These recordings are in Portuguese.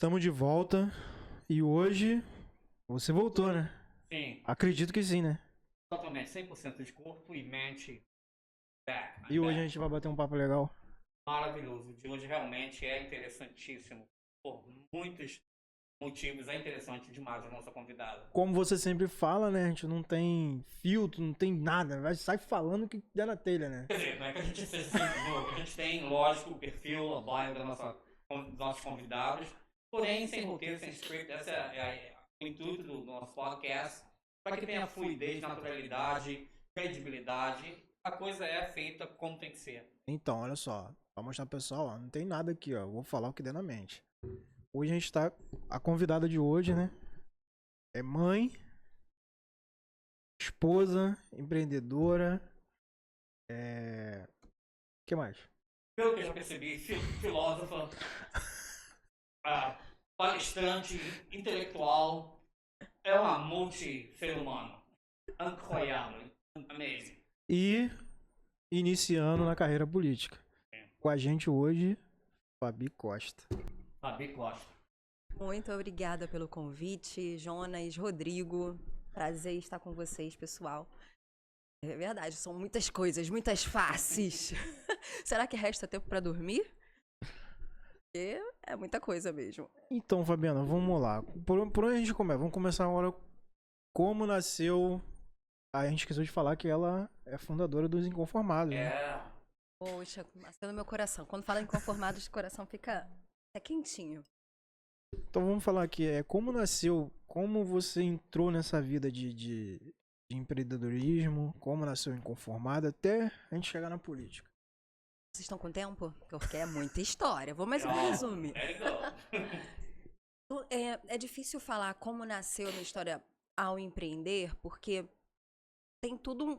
Estamos de volta e hoje você voltou, né? Sim, Acredito que sim, né? totalmente, 100% de corpo e mente. Back, E I'm hoje a back. gente vai bater um papo legal. Maravilhoso. O de hoje realmente é interessantíssimo. Por muitos motivos, é interessante demais a nossa convidada. Como você sempre fala, né? A gente não tem filtro, não tem nada. Vai sai falando o que der na telha, né? Quer dizer, não é que a gente seja simplesmente, a gente tem, lógico, o perfil, a bio dos nossos convidados, porém, sem roteiro, sem script, esse é o intuito do nosso podcast, para que tenha fluidez, naturalidade, credibilidade. A coisa é feita como tem que ser. Então, olha só. Pra mostrar pro pessoal, ó, não tem nada aqui, ó. Eu vou falar o que der na mente. Hoje a gente tá. A convidada de hoje, né? É mãe, esposa, empreendedora. O que mais? Pelo que eu já percebi, filósofa, ah, palestrante, intelectual, é uma multi-ser humano. Incroyable, amazing. E iniciando na carreira política. Com a gente hoje, Fabi Costa. Fabi Costa. Muito obrigada pelo convite, Jonas, Rodrigo. Prazer estar com vocês, pessoal. É verdade, são muitas coisas, muitas faces. Será que resta tempo para dormir? Porque é muita coisa mesmo. Então, Fabiana, vamos lá. Por onde a gente começa? Vamos começar agora. Como nasceu. A gente esqueceu de falar que ela é fundadora dos Inconformados, né? É. Poxa, nasceu no meu coração. Quando fala em conformados, o coração fica quentinho. Então vamos falar aqui. Como nasceu. Como você entrou nessa vida de empreendedorismo? Como nasceu Inconformado até a gente chegar na política? Vocês estão com tempo? Porque é muita história. Vou mais um resumo. There you go. É difícil falar como nasceu a minha história ao empreender, porque tem tudo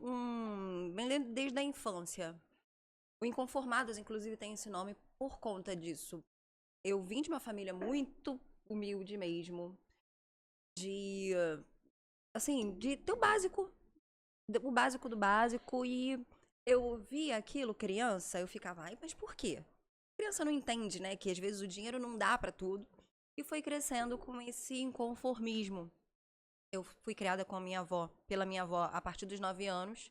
bem desde a infância. O Inconformados, inclusive, tem esse nome por conta disso. Eu vim de uma família muito humilde mesmo, de ter o básico do básico, e eu via aquilo criança, eu ficava, ai, mas por quê? Criança não entende, né, que às vezes o dinheiro não dá pra tudo, e foi crescendo com esse inconformismo. Eu fui criada com a minha avó, pela minha avó, a partir dos 9 anos.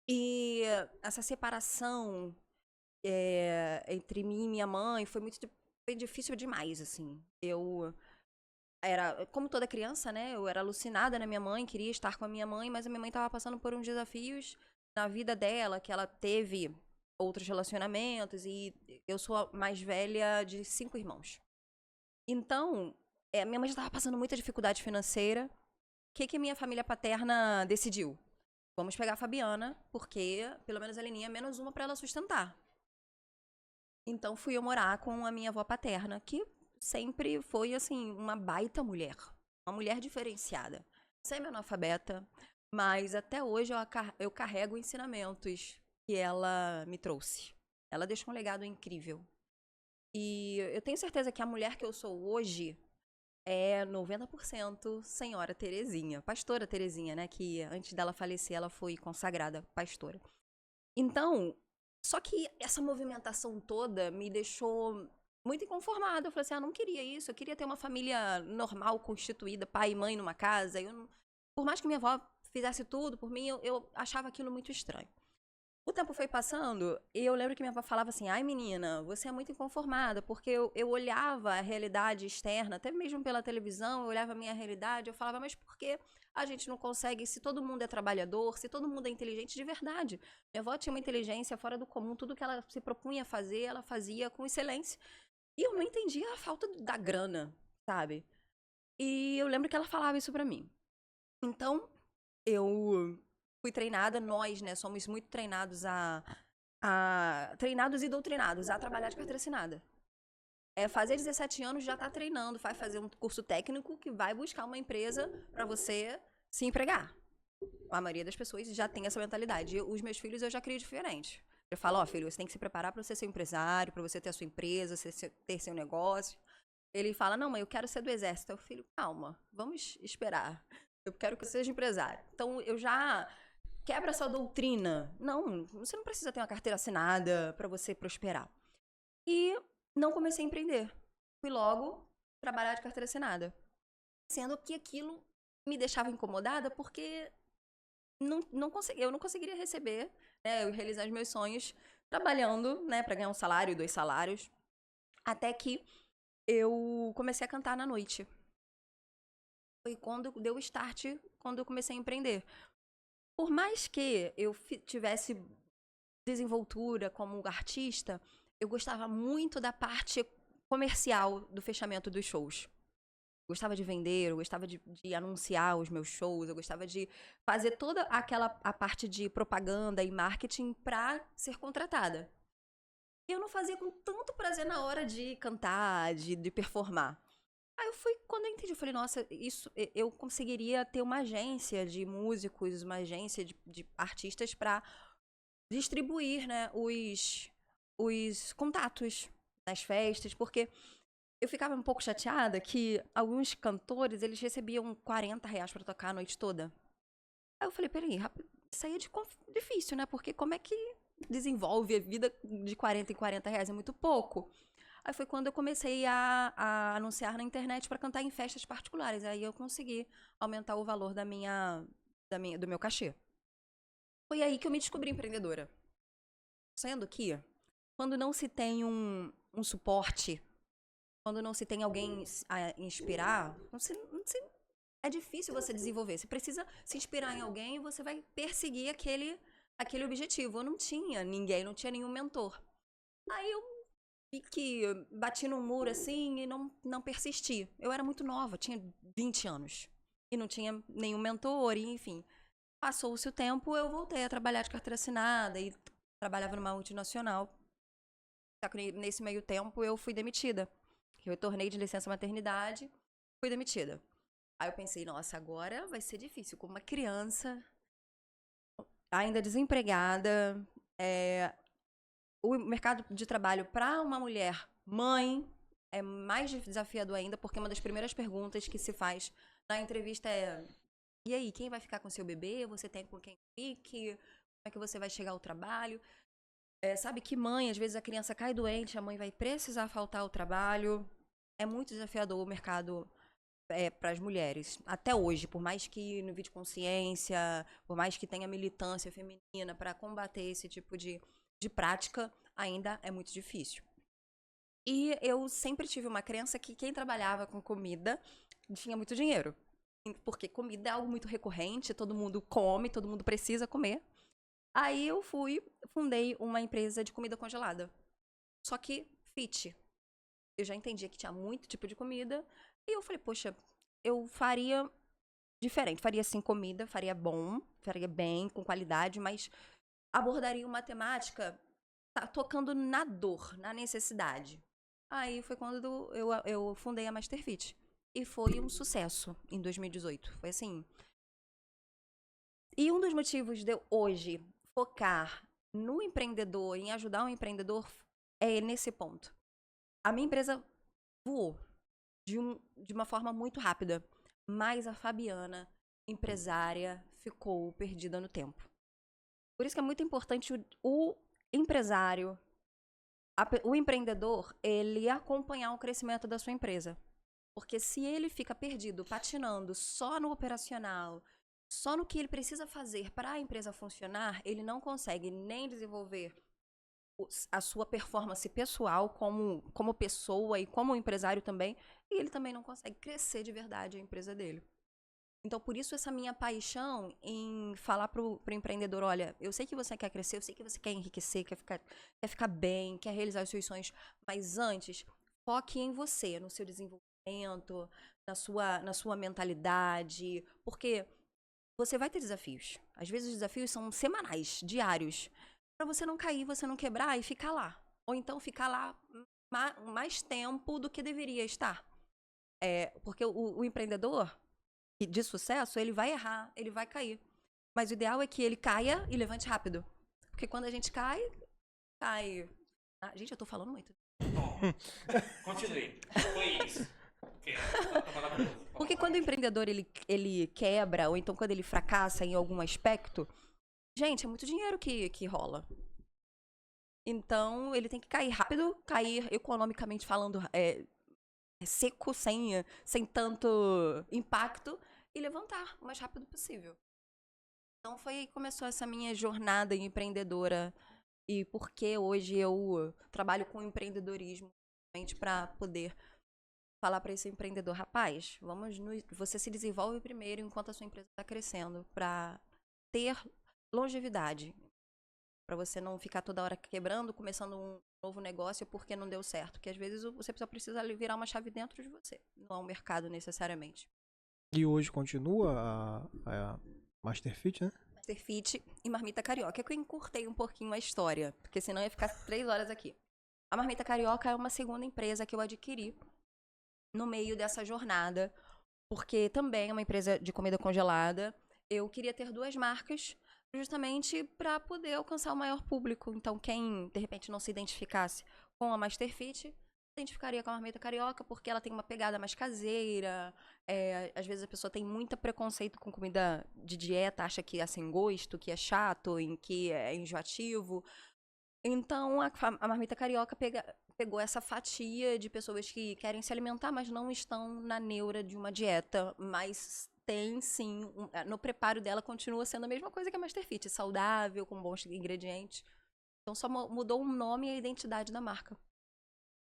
E essa separação entre mim e minha mãe foi difícil demais, assim. Eu era, como toda criança, né? Eu era alucinada na minha mãe, queria estar com a minha mãe, mas a minha mãe estava passando por uns desafios na vida dela, que ela teve outros relacionamentos, e eu sou a mais velha de 5 irmãos. Então, minha mãe já estava passando muita dificuldade financeira. O que minha família paterna decidiu? Vamos pegar a Fabiana, porque pelo menos a Leninha é menos uma para ela sustentar. Então fui eu morar com a minha avó paterna, que sempre foi, assim, uma baita mulher. Uma mulher diferenciada. Semi-analfabeta, mas até hoje eu carrego ensinamentos que ela me trouxe. Ela deixou um legado incrível. E eu tenho certeza que a mulher que eu sou hoje é 90% Senhora Terezinha, Pastora Terezinha, né? Que antes dela falecer, ela foi consagrada pastora. Então, só que essa movimentação toda me deixou muito inconformada. Eu falei assim, não queria isso, eu queria ter uma família normal, constituída, pai e mãe numa casa. Por mais que minha avó fizesse tudo por mim, eu achava aquilo muito estranho. O tempo foi passando e eu lembro que minha avó falava assim, ai menina, você é muito inconformada, porque eu olhava a realidade externa, até mesmo pela televisão, eu olhava a minha realidade, eu falava, mas por que a gente não consegue, se todo mundo é trabalhador, se todo mundo é inteligente de verdade? Minha avó tinha uma inteligência fora do comum, tudo que ela se propunha a fazer, ela fazia com excelência. E eu não entendia a falta da grana, sabe? E eu lembro que ela falava isso pra mim. Então, eu fui treinada, nós, né, somos muito treinados treinados e doutrinados a trabalhar de carteira assinada. Fazer 17 anos já tá treinando, vai fazer um curso técnico que vai buscar uma empresa para você se empregar. A maioria das pessoas já tem essa mentalidade. Os meus filhos eu já crio diferente. Eu falo, filho, você tem que se preparar para você ser um empresário, para você ter a sua empresa, ter seu negócio. Ele fala, não, mãe, eu quero ser do exército. Eu, filho, calma, vamos esperar. Eu quero que você seja empresário. Então, eu já quebra essa doutrina. Não, você não precisa ter uma carteira assinada para você prosperar. E não comecei a empreender. Fui logo trabalhar de carteira assinada. Sendo que aquilo me deixava incomodada porque eu não conseguiria receber, né, eu realizar os meus sonhos trabalhando, né, para ganhar um salário, 2 salários. Até que eu comecei a cantar na noite. Foi quando deu o start, quando eu comecei a empreender. Por mais que eu tivesse desenvoltura como artista, eu gostava muito da parte comercial do fechamento dos shows. Gostava de vender, eu gostava de anunciar os meus shows, eu gostava de fazer toda a parte de propaganda e marketing pra ser contratada. E eu não fazia com tanto prazer na hora de cantar, de performar. Aí quando eu entendi, eu falei, nossa, eu conseguiria ter uma agência de músicos, uma agência de artistas pra distribuir, né, os contatos nas festas, porque eu ficava um pouco chateada que alguns cantores, eles recebiam R$ 40 pra tocar a noite toda. Aí eu falei, peraí, isso aí é difícil, né? Porque como é que desenvolve a vida de 40 em R$ 40? É muito pouco. Aí foi quando eu comecei a anunciar na internet pra cantar em festas particulares. Aí eu consegui aumentar o valor do meu cachê. Foi aí que eu me descobri empreendedora. Sendo que, quando não se tem um suporte, quando não se tem alguém a inspirar, é difícil você desenvolver. Você precisa se inspirar em alguém e você vai perseguir aquele objetivo. Eu não tinha ninguém, não tinha nenhum mentor. Aí eu vi que bati num muro assim e não persisti. Eu era muito nova, tinha 20 anos. E não tinha nenhum mentor, e enfim. Passou-se o tempo, eu voltei a trabalhar de carteira assinada e trabalhava numa multinacional. Só que nesse meio tempo eu fui demitida. Eu retornei de licença maternidade, fui demitida. Aí eu pensei, nossa, agora vai ser difícil. Com uma criança, ainda desempregada, o mercado de trabalho para uma mulher mãe é mais desafiador ainda, porque uma das primeiras perguntas que se faz na entrevista é: e aí, quem vai ficar com seu bebê? Você tem com quem fique? Como é que você vai chegar ao trabalho? Sabe que mãe, às vezes a criança cai doente, a mãe vai precisar faltar ao trabalho. É muito desafiador o mercado para as mulheres. Até hoje, por mais que no vídeo consciência, por mais que tenha militância feminina para combater esse tipo de prática, ainda é muito difícil. E eu sempre tive uma crença que quem trabalhava com comida tinha muito dinheiro. Porque comida é algo muito recorrente, todo mundo come, todo mundo precisa comer. Aí eu fundei uma empresa de comida congelada. Só que fit. Eu já entendia que tinha muito tipo de comida. E eu falei, poxa, eu faria diferente. Faria assim comida, faria bom, faria bem, com qualidade, mas abordaria uma temática tocando na dor, na necessidade. Aí foi quando eu fundei a Masterfit. E foi um sucesso em 2018. Foi assim. E um dos motivos de eu hoje focar no empreendedor, em ajudar um empreendedor, é nesse ponto. A minha empresa voou de uma forma muito rápida, mas a Fabiana, empresária, ficou perdida no tempo. Por isso que é muito importante o empresário, o empreendedor, ele acompanhar o crescimento da sua empresa. Porque se ele fica perdido, patinando só no operacional, só no que ele precisa fazer para a empresa funcionar, ele não consegue nem desenvolver a sua performance pessoal como pessoa e como empresário também, e ele também não consegue crescer de verdade a empresa dele. Então, por isso, essa minha paixão em falar pro empreendedor, olha, eu sei que você quer crescer, eu sei que você quer enriquecer, quer ficar bem, quer realizar os seus sonhos, mas antes, foque em você, no seu desenvolvimento, na sua mentalidade, porque você vai ter desafios. Às vezes os desafios são semanais, diários, para você não cair, você não quebrar e ficar lá. Ou então ficar lá mais tempo do que deveria estar. Porque o empreendedor de sucesso, ele vai errar, ele vai cair. Mas o ideal é que ele caia e levante rápido. Porque quando a gente cai... Ah, gente, eu tô falando muito. Continue. Foi isso. Porque quando o empreendedor ele quebra, ou então quando ele fracassa em algum aspecto, gente, é muito dinheiro que rola. Então, ele tem que cair rápido, cair economicamente falando seco, sem tanto impacto, e levantar o mais rápido possível. Então foi aí que começou essa minha jornada empreendedora e porque hoje eu trabalho com empreendedorismo para poder falar para esse empreendedor, rapaz, você se desenvolve primeiro enquanto a sua empresa está crescendo, para ter longevidade, para você não ficar toda hora quebrando, começando um novo negócio porque não deu certo, porque às vezes você só precisa virar uma chave dentro de você, não é um mercado necessariamente. E hoje continua a Master Fit, né? Master Fit e Marmita Carioca, é que eu encurtei um pouquinho a história, porque senão ia ficar 3 horas aqui. A Marmita Carioca é uma segunda empresa que eu adquiri no meio dessa jornada, porque também é uma empresa de comida congelada. Eu queria ter 2 marcas justamente para poder alcançar o maior público. Então, quem de repente não se identificasse com a Master Fit, se identificaria com a Marmita Carioca, porque ela tem uma pegada mais caseira. Às vezes a pessoa tem muito preconceito com comida de dieta, acha que é sem gosto, que é chato, em que é enjoativo. Então, a Marmita Carioca pegou essa fatia de pessoas que querem se alimentar, mas não estão na neura de uma dieta, mas tem sim, no preparo dela continua sendo a mesma coisa que a Master Fit, saudável, com bons ingredientes. Então só mudou o nome e a identidade da marca.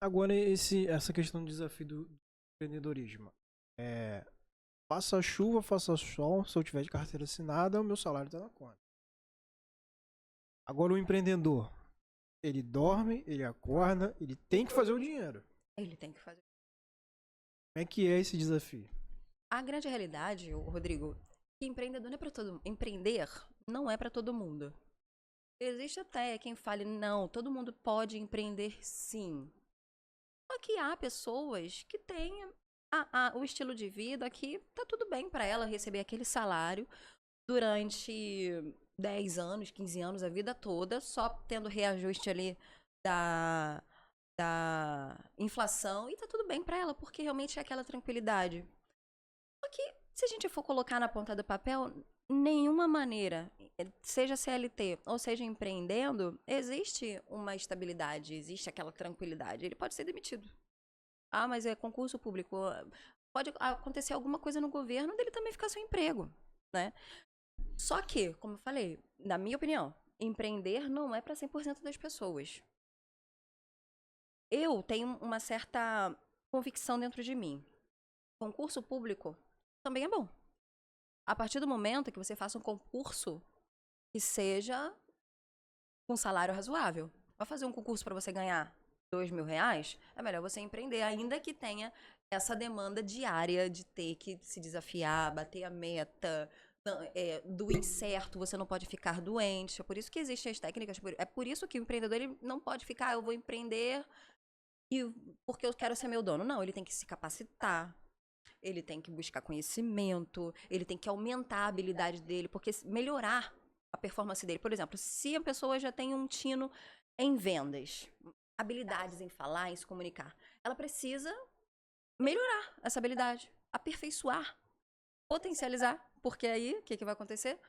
Agora, essa questão do desafio do empreendedorismo. Faça chuva, faça sol, se eu tiver de carteira assinada, o meu salário tá na conta. Agora, o empreendedor, ele dorme, ele acorda, ele tem que fazer o dinheiro. Ele tem que fazer. Como é que é esse desafio? A grande realidade, Rodrigo, que empreendedor não é para empreender não é para todo mundo. Existe até quem fale, não, todo mundo pode empreender sim. Só que há pessoas que têm o estilo de vida que tá tudo bem para ela receber aquele salário durante 10 anos, 15 anos, a vida toda, só tendo reajuste ali da, da inflação, e tá tudo bem para ela, porque realmente é aquela tranquilidade. Só que, se a gente for colocar na ponta do papel, nenhuma maneira, seja CLT ou seja empreendendo, existe uma estabilidade, existe aquela tranquilidade. Ele pode ser demitido. Ah, mas é concurso público. Pode acontecer alguma coisa no governo dele também ficar sem emprego, né? Só que, como eu falei, na minha opinião, empreender não é para 100% das pessoas. Eu tenho uma certa convicção dentro de mim. Concurso público também é bom. A partir do momento que você faça um concurso que seja com salário razoável. Vai fazer um concurso para você ganhar R$ 2.000, é melhor você empreender, ainda que tenha essa demanda diária de ter que se desafiar, bater a meta, do incerto, você não pode ficar doente. É por isso que existem as técnicas, é por isso que o empreendedor ele não pode ficar, eu vou empreender porque eu quero ser meu dono. Não, ele tem que se capacitar. Ele tem que buscar conhecimento, ele tem que aumentar a habilidade dele, porque melhorar a performance dele. Por exemplo, se a pessoa já tem um tino em vendas, habilidades em falar, em se comunicar, ela precisa melhorar essa habilidade, aperfeiçoar, potencializar, porque aí, o que vai acontecer?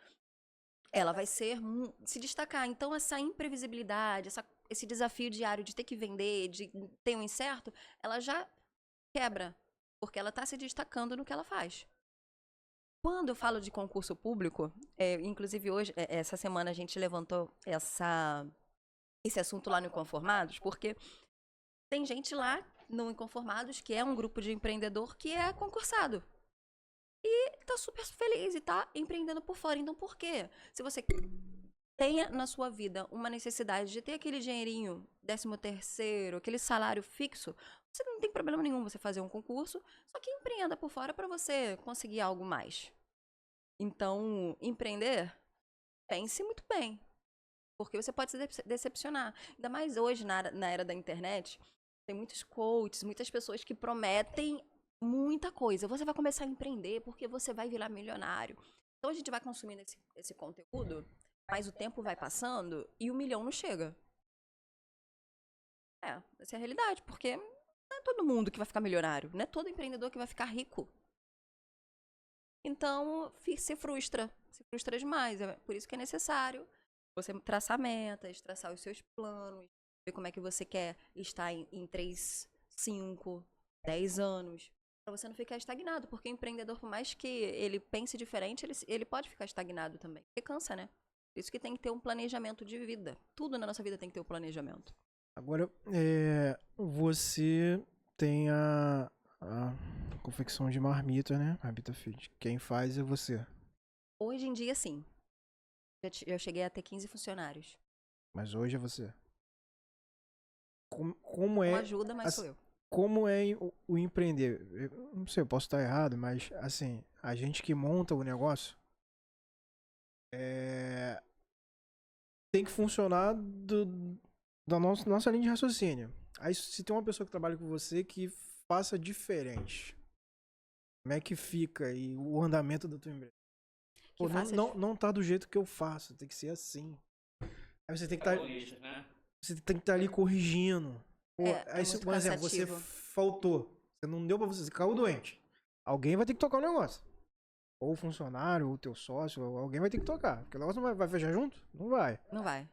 Ela vai se destacar. Então, essa imprevisibilidade, esse desafio diário de ter que vender, de ter um incerto, ela já quebra. Porque ela está se destacando no que ela faz. Quando eu falo de concurso público, inclusive hoje, essa semana a gente levantou esse assunto lá no Inconformados, porque tem gente lá no Inconformados que é um grupo de empreendedor que é concursado. E tá super feliz e tá empreendendo por fora. Então por quê? Se você tenha na sua vida uma necessidade de ter aquele dinheirinho, 13º, aquele salário fixo, você não tem problema nenhum você fazer um concurso, só que empreenda por fora para você conseguir algo mais. Então, empreender, pense muito bem, porque você pode se decepcionar. Ainda mais hoje, na era da internet, tem muitos coaches, muitas pessoas que prometem muita coisa. Você vai começar a empreender porque você vai virar milionário. Então, a gente vai consumindo esse conteúdo, mas o tempo vai passando e o milhão não chega. Essa é a realidade, porque não é todo mundo que vai ficar milionário, não é todo empreendedor que vai ficar rico. Então, se frustra demais. É por isso que é necessário você traçar metas, traçar os seus planos, ver como é que você quer estar em 3, 5, 10 anos, para você não ficar estagnado, porque o empreendedor, por mais que ele pense diferente, ele pode ficar estagnado também, porque cansa, né? Por isso que tem que ter um planejamento de vida. Tudo na nossa vida tem que ter um planejamento. Agora, você tem a confecção de marmita, né? Marmita Fit. Quem faz é você. Hoje em dia, sim. Eu cheguei a ter 15 funcionários. Mas hoje é você. Como Com é, ajuda, mas sou eu. como é o empreender? Eu não sei, eu posso estar errado, mas assim, a gente que monta o negócio tem que funcionar da nossa linha de raciocínio. Aí se tem uma pessoa que trabalha com você que faça diferente, como é que fica aí o andamento da tua empresa? Pô, não tá do jeito que eu faço, tem que ser assim. Aí você tem que Protagonista, né? você tem que estar ali corrigindo. Pô, aí, muito por exemplo, você cansativo. faltou. Você não deu pra você caiu doente. Alguém vai ter que tocar o negócio. Ou o funcionário, ou o teu sócio, ou alguém vai ter que tocar. Porque o negócio não vai fechar junto? Não vai. Não vai.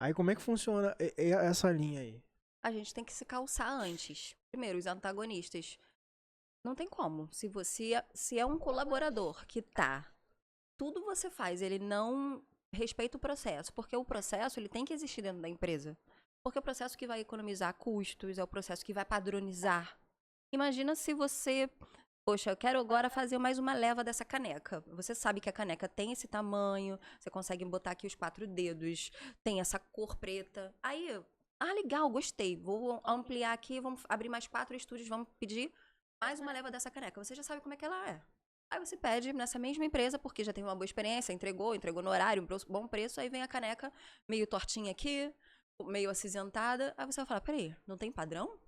Aí como é que funciona essa linha aí? A gente tem que se calçar antes. Primeiro, os antagonistas. Não tem como. Se é um colaborador que tudo você faz, ele não respeita o processo, porque o processo ele tem que existir dentro da empresa. Porque é o processo que vai economizar custos, é o processo que vai padronizar. Imagina se você, poxa, eu quero agora fazer mais uma leva dessa caneca. Você sabe que a caneca tem esse tamanho, você consegue botar aqui os 4 dedos, tem essa cor preta. Aí, legal, gostei. Vou ampliar aqui, vamos abrir mais 4 estúdios, vamos pedir mais uma leva dessa caneca. Você já sabe como é que ela é. Aí você pede nessa mesma empresa, porque já teve uma boa experiência, entregou no horário, um bom preço, aí vem a caneca meio tortinha aqui, meio acinzentada. Aí você vai falar, peraí, não tem padrão?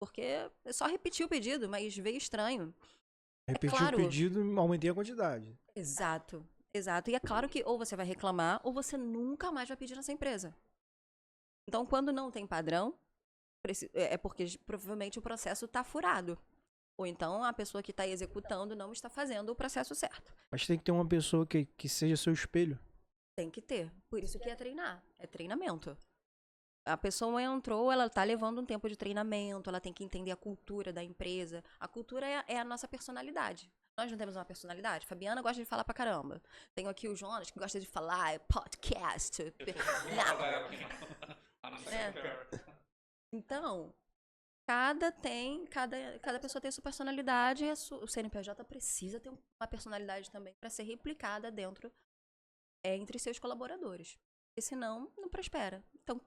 Porque é só repetir o pedido, mas veio estranho. Repetir claro. o pedido, aumentei a quantidade. Exato, exato. E é claro que ou você vai reclamar, ou você nunca mais vai pedir nessa empresa. Então, quando não tem padrão, é porque provavelmente o processo está furado. Ou então a pessoa que está executando não está fazendo o processo certo. Mas tem que ter uma pessoa que seja seu espelho. Tem que ter. Por isso que é treinar. É treinamento. A pessoa entrou, ela está levando um tempo de treinamento, ela tem que entender a cultura da empresa. A cultura é a nossa personalidade. Nós não temos uma personalidade? Fabiana gosta de falar pra caramba. Tenho aqui o Jonas, que gosta de falar, podcast. Então, cada pessoa tem a sua personalidade e o CNPJ precisa ter uma personalidade também para ser replicada dentro, entre seus colaboradores. Porque senão, não prospera. Então,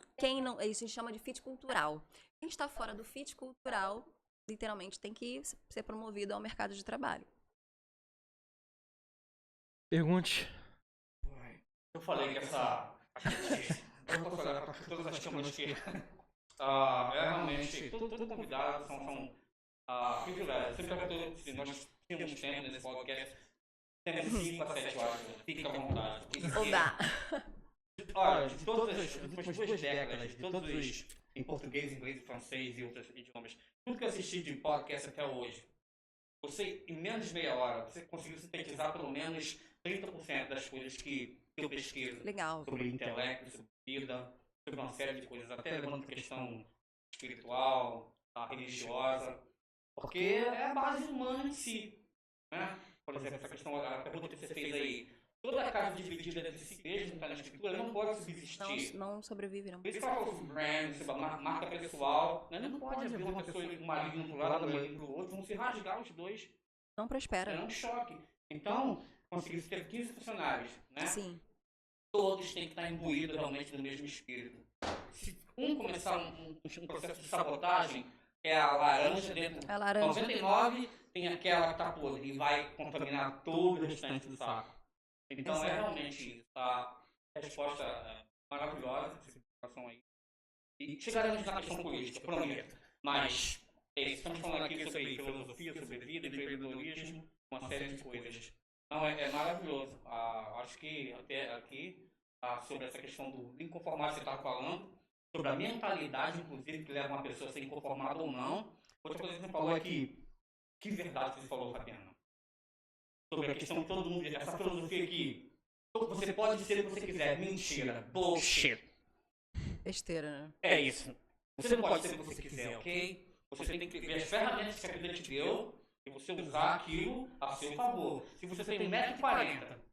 isso a gente chama de fit cultural. Quem está fora do fit cultural, literalmente, tem que ser promovido ao mercado de trabalho. Pergunte. Eu falei que essa... Eu posso olhar para todas as câmeras que... realmente, todo convidado são privilégios. Sempre pergunto se nós temos tempo nesse podcast. Temos 5 a 7 horas. Fique à vontade. Ou dá. Olha, de todas as últimas 2 décadas, de todos os em português, inglês e francês e outros idiomas, tudo que eu assisti de podcast até hoje, você, em menos de meia hora, você conseguiu sintetizar pelo menos 30% das coisas que eu pesquiso. Legal. Sobre intelecto, sobre vida, sobre uma série de coisas, até levando a questão espiritual, religiosa, porque é a base humana em si, né? Por exemplo, essa questão, a pergunta que você fez aí, toda a casa dividida entre si mesmo, está na escritura, não pode subsistir. Não sobrevive, não. Por isso que eu falo sobre brand, sobre marca pessoal, né? Não pode haver uma pessoa e um marido para um lado, um marido para o outro, vão se rasgar os dois. Não prospera. É um choque. Então, conseguir ter 15 funcionários, né? Sim. Todos têm que estar imbuídos realmente no mesmo espírito. Se um começar um processo de sabotagem, é a laranja dentro. A laranja. 99 tem aquela que está podre e vai contaminar todo o restante do saco. Então Exato. é realmente isso. A resposta maravilhosa essa situação aí. E chegaremos na questão política, prometo. Mas estamos falando aqui sobre filosofia, sobre vida, empreendedorismo, uma série de coisas. Então é maravilhoso. Acho que até aqui, sobre essa questão do inconformado que você está falando, sobre a mentalidade, inclusive, que leva uma pessoa a ser inconformada ou não. Outra coisa que você falou é que verdade você falou, Fabiana. Sobre a questão de todo mundo, essa filosofia que você pode ser o que você quiser. Mentira. Bullshit. Besteira, né? É isso. Você não pode ser o que você quiser, ok? Você tem que ver as ferramentas que a vida te deu e você usar aquilo a seu favor. Se você tem 1,40 m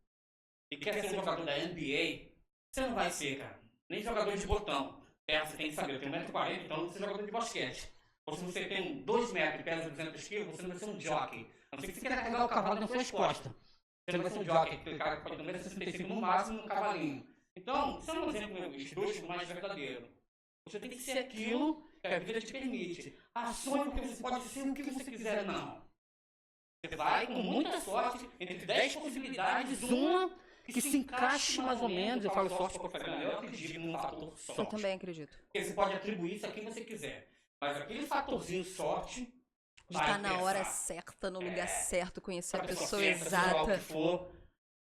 e quer ser um jogador da NBA, você não vai ser, cara. Nem jogador de botão. Você tem que saber, eu tenho 1,40 m, então você é jogador de basquete. Ou se você tem 2 metros e pesa 200 kg, você não vai ser um jockey. A não ser que você queira carregar o cavalo nas suas costas. Você não vai ser um jockey, aquele cara que pode ter 1,65 m no máximo no cavalinho. Então, isso é um exemplo esdrúxulo mais verdadeiro. Você tem que ser aquilo que a vida te permite. Sonhe porque você pode ser o que você quiser, não. Você vai, com muita sorte, entre 10 possibilidades, uma que se encaixe mais ou menos. Eu falo sorte porque eu acredito num fator sorte. Eu também acredito. Porque você pode atribuir isso a quem você quiser. Mas aquele fatorzinho sorte... Está na hora certa, no lugar certo, conhecer a pessoa exata. exata. Que for.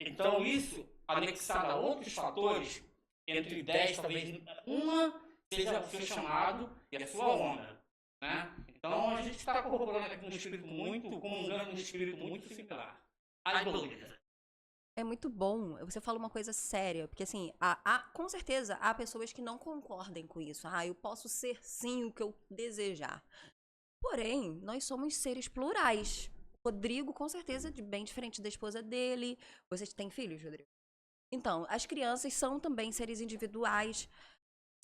Então, isso, anexado a outros fatores, entre 10, talvez uma seja o seu chamado e a sua onda. Né? Então, a gente está corroborando aqui um espírito muito, comungando um espírito muito similar. I believe. É muito bom. Você fala uma coisa séria, porque assim, com certeza há pessoas que não concordem com isso. Eu posso ser sim o que eu desejar. Porém, nós somos seres plurais. Rodrigo, com certeza, bem diferente da esposa dele. Vocês têm filhos, Rodrigo? Então, as crianças são também seres individuais.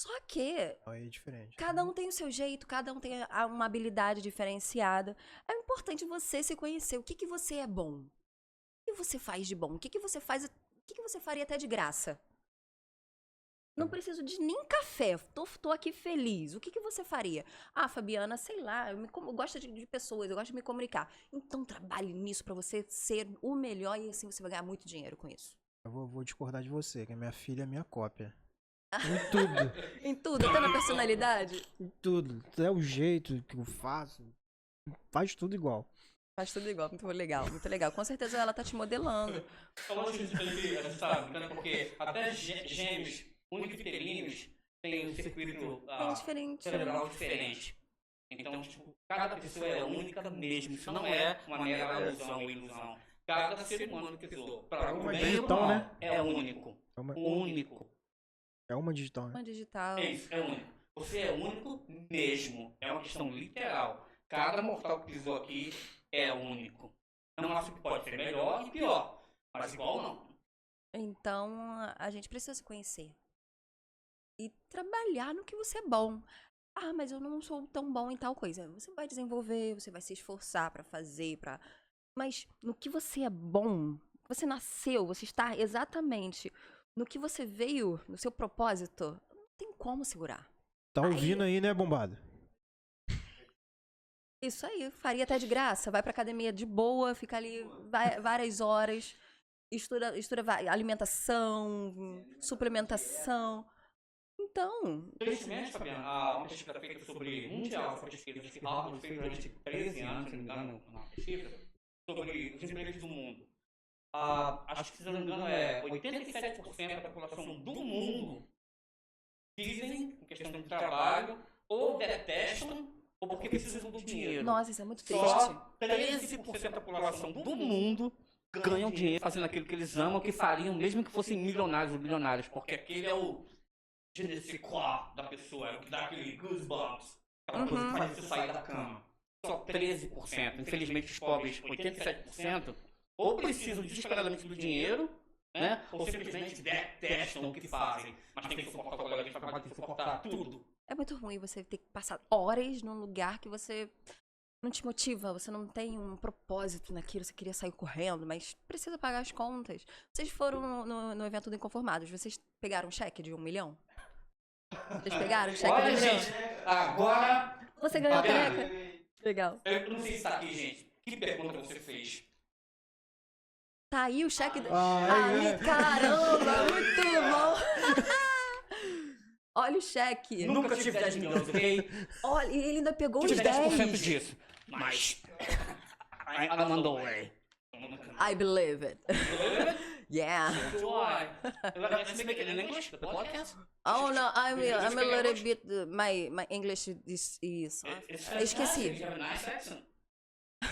Só que É diferente. cada um tem o seu jeito, cada um tem uma habilidade diferenciada. É importante você se conhecer. O que você é bom? O que você faz de bom? O que você faz? O que você faria até de graça? Não preciso de nem café. Tô aqui feliz. O que você faria? Fabiana, sei lá, eu gosto de pessoas, eu gosto de me comunicar. Então trabalhe nisso pra você ser o melhor e assim você vai ganhar muito dinheiro com isso. Eu vou discordar de você, que a minha filha é minha cópia. Em tudo. Em tudo, até na personalidade. Em tudo. Até o jeito que eu faço. Faz tudo igual. Faz tudo igual, muito legal, muito legal. Com certeza ela tá te modelando. Falou isso, a gente sabe, porque até gêmeos univitelinos têm um circuito cerebral diferente. Então, tipo, cada pessoa é única mesmo. Isso não é uma mera ilusão ou ilusão. Cada ser humano que sou, para o bem ou mal, né? É único. Único. É uma digital, né? Uma digital. É isso, é único. Você é único mesmo. É uma questão literal. Cada mortal que pisou aqui é único. Não acho que pode ser melhor e pior. Mas igual não. Então, a gente precisa se conhecer. E trabalhar no que você é bom. Mas eu não sou tão bom em tal coisa. Você vai desenvolver, você vai se esforçar pra fazer, mas no que você é bom, você nasceu, você está exatamente no que você veio, no seu propósito, não tem como segurar. Tá ouvindo aí, né, bombado? Isso aí, faria até de graça. Vai pra academia de boa, fica ali várias horas, estuda alimentação, suplementação. Então... Recentemente, Fabiana, uma pesquisa feita sobre mundial, essa pesquisa que Harvard fez durante 13 anos, se não me engano, uma pesquisa sobre os empregos do mundo. Acho que, se não me engano, 87% da população do mundo dizem, em questão de trabalho, ou detestam, ou porque precisam do dinheiro. Nossa, isso é muito triste. Só 13% da população do mundo ganham dinheiro fazendo aquilo que eles amam, que fariam, mesmo que fossem milionários ou bilionários, porque aquele é o je ne sais quoi da pessoa, é o que dá aquele goosebumps, aquela coisa que faz você sair da cama. Só 13%. Infelizmente, os pobres, 87%, ou precisam desesperadamente do dinheiro, né? Ou simplesmente detestam o que fazem, mas tem que suportar o colega de trabalho, tem que suportar tudo. É muito ruim você ter que passar horas num lugar que você não te motiva, você não tem um propósito naquilo, você queria sair correndo, mas precisa pagar as contas. Vocês foram no evento do Inconformados, vocês pegaram um cheque de 1 milhão? Vocês pegaram um cheque de 1 milhão? Gente, agora... Você ganhou a caneca? Legal. Eu não sei se tá aqui, gente. Que pergunta você fez? Tá aí o cheque... Ai, caramba, muito bom! Olha o cheque. Nunca tive 10 milhões, ok? Olha, e ele ainda pegou os Tive 10% 10. disso. Mas... I'm on the way. I believe it. Yeah. So do I. Let's make it in English, the podcast? Oh no, I'm a little bit. My English is. Eu esqueci. You have a nice accent.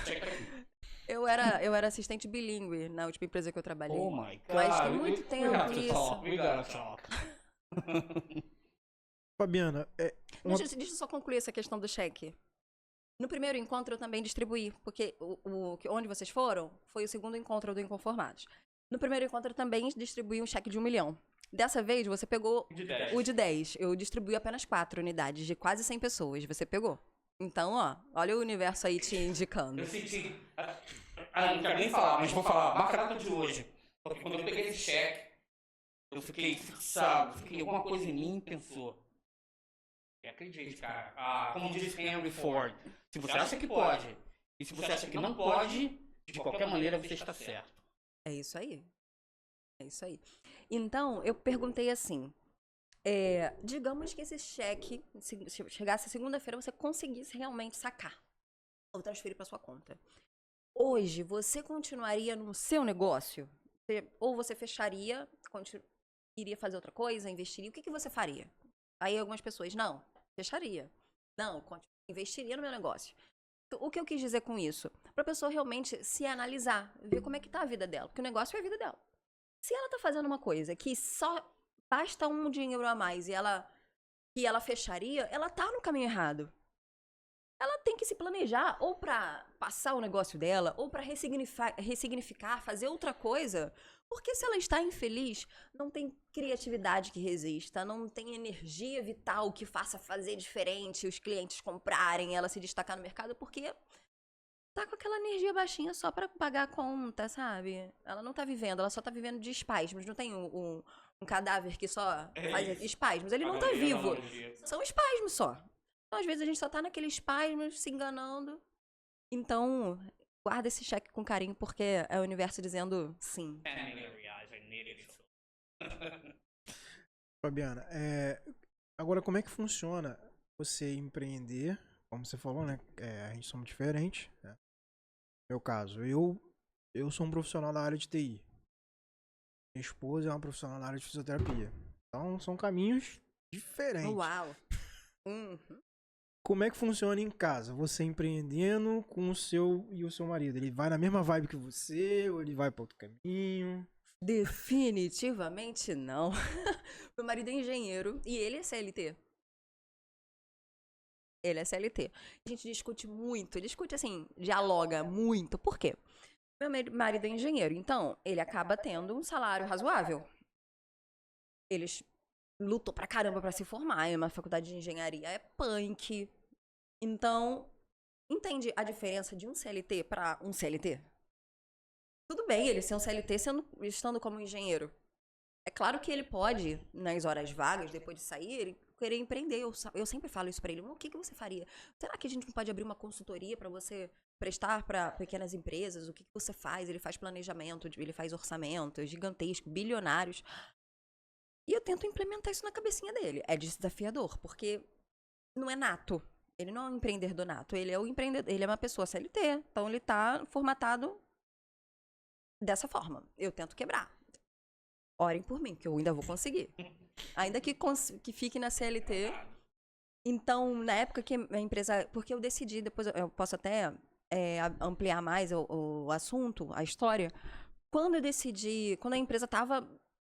Check it. Eu era assistente bilíngue na última empresa que eu trabalhei. Oh my God. Mas tem muito tempo isso. We gotta talk. Fabiana, Deixa eu só concluir essa questão do cheque. No primeiro encontro eu também distribuí, porque onde vocês foram foi o segundo encontro do Inconformados. No primeiro encontro eu também distribuí um cheque de 1 milhão. Dessa vez você pegou o de 10. Eu distribuí apenas 4 unidades de quase 100 pessoas. Você pegou. Então, ó, olha o universo aí te indicando. Eu senti. Não quero nem falar, mas vou falar. Marca a data de hoje. Porque quando eu peguei esse cheque, eu fiquei fixado. Alguma coisa em mim pensou. E acredite, cara. Como disse Henry Ford, se você acha que pode, e se você acha que não pode, de qualquer maneira você está certo. É isso aí. É isso aí. Então, eu perguntei assim. Digamos que esse cheque, se chegasse segunda-feira, você conseguisse realmente sacar ou transferir para sua conta. Hoje, você continuaria no seu negócio? Ou você fecharia, iria fazer outra coisa, investiria? O que você faria? Aí algumas pessoas, não, fecharia. Não, investiria no meu negócio. O que eu quis dizer com isso? Para a pessoa realmente se analisar, ver como é que tá a vida dela. Porque o negócio é a vida dela. Se ela tá fazendo uma coisa que só basta um dinheiro a mais e ela fecharia, ela tá no caminho errado. Ela tem que se planejar ou para passar o negócio dela, ou para ressignificar, fazer outra coisa. Porque se ela está infeliz, não tem criatividade que resista, não tem energia vital que faça fazer diferente, os clientes comprarem, ela se destacar no mercado, porque tá com aquela energia baixinha só para pagar a conta, sabe? Ela não tá vivendo, ela só tá vivendo de espasmos. Não tem um cadáver que só faz espasmos, ele não tá vivo. São espasmos só. Então, às vezes, a gente só tá naquele espasmo, se enganando. Então, guarda esse cheque com carinho, porque é o universo dizendo sim. Fabiana, agora como é que funciona você empreender? Como você falou, né? A gente somos diferentes. Né? No meu caso, eu sou um profissional da área de TI. Minha esposa é uma profissional da área de fisioterapia. Então, são caminhos diferentes. Uau! Como é que funciona em casa? Você empreendendo com o seu marido? Ele vai na mesma vibe que você ou ele vai para outro caminho? Definitivamente não. Meu marido é engenheiro e ele é CLT. Ele é CLT. A gente discute muito, assim, dialoga muito. Por quê? Meu marido é engenheiro, então ele acaba tendo um salário razoável. Ele lutou pra caramba pra se formar, é uma faculdade de engenharia, é punk. Então, entende a diferença de um CLT pra um CLT? Tudo bem ele ser um CLT estando como engenheiro. É claro que ele pode, nas horas vagas, depois de sair, ele querer empreender. Eu sempre falo isso pra ele. O que você faria? Será que a gente não pode abrir uma consultoria pra você prestar pra pequenas empresas? O que você faz? Ele faz planejamento, ele faz orçamentos gigantescos, bilionários. E eu tento implementar isso na cabecinha dele. É desafiador, porque não é nato. Ele não é um empreendedor nato. Ele é um empreendedor, ele é uma pessoa CLT. Então ele tá formatado dessa forma. Eu tento quebrar. Orem por mim, que eu ainda vou conseguir. Ainda que fique na CLT. Então, na época que a empresa... Porque eu decidi, depois eu posso até ampliar mais o assunto, a história. Quando a empresa tava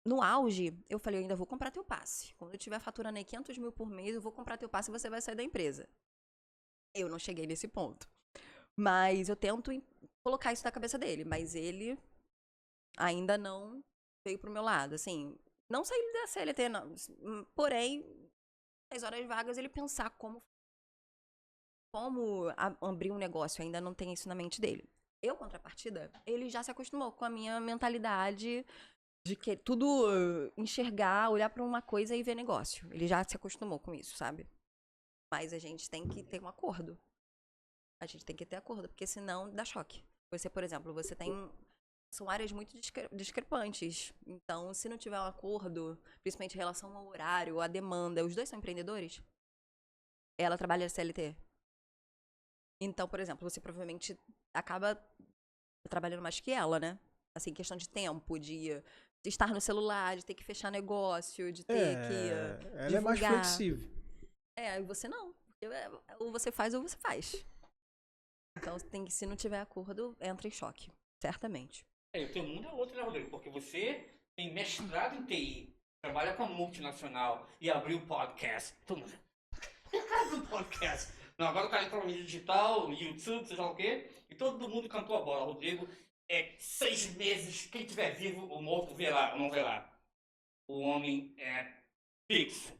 no auge, eu falei, eu ainda vou comprar teu passe. Quando eu tiver faturando aí 500 mil por mês, eu vou comprar teu passe e você vai sair da empresa. Eu não cheguei nesse ponto. Mas eu tento colocar isso na cabeça dele. Mas ele ainda não veio pro meu lado. Assim, não sair da CLT, não. Porém, nas horas vagas, ele pensar como abrir um negócio. Ainda não tem isso na mente dele. Eu, contrapartida, ele já se acostumou com a minha mentalidade de que tudo enxergar, olhar pra uma coisa e ver negócio. Ele já se acostumou com isso, sabe? Mas a gente tem que ter um acordo. A gente tem que ter acordo, porque senão dá choque. Você, por exemplo, são áreas muito discrepantes. Então, se não tiver um acordo, principalmente em relação ao horário, à demanda, os dois são empreendedores? Ela trabalha CLT. Então, por exemplo, você provavelmente acaba trabalhando mais que ela, né? Assim, questão de tempo, de estar no celular, de ter que fechar negócio, de ter que ela divulgar. é mais flexível. E você não. Ou você faz ou você faz. Então, se não tiver acordo, entra em choque. Certamente. O teu mundo é outro, né, Rodrigo? Porque você tem mestrado em TI, trabalha com a multinacional e abriu podcast. Todo mundo... Cara, do podcast. Não, agora o cara entrou no mídia digital, no YouTube, seja lá o quê, e todo mundo cantou a bola. Rodrigo, 6 meses, quem tiver vivo ou morto verá, ou não verá. O homem é fixo.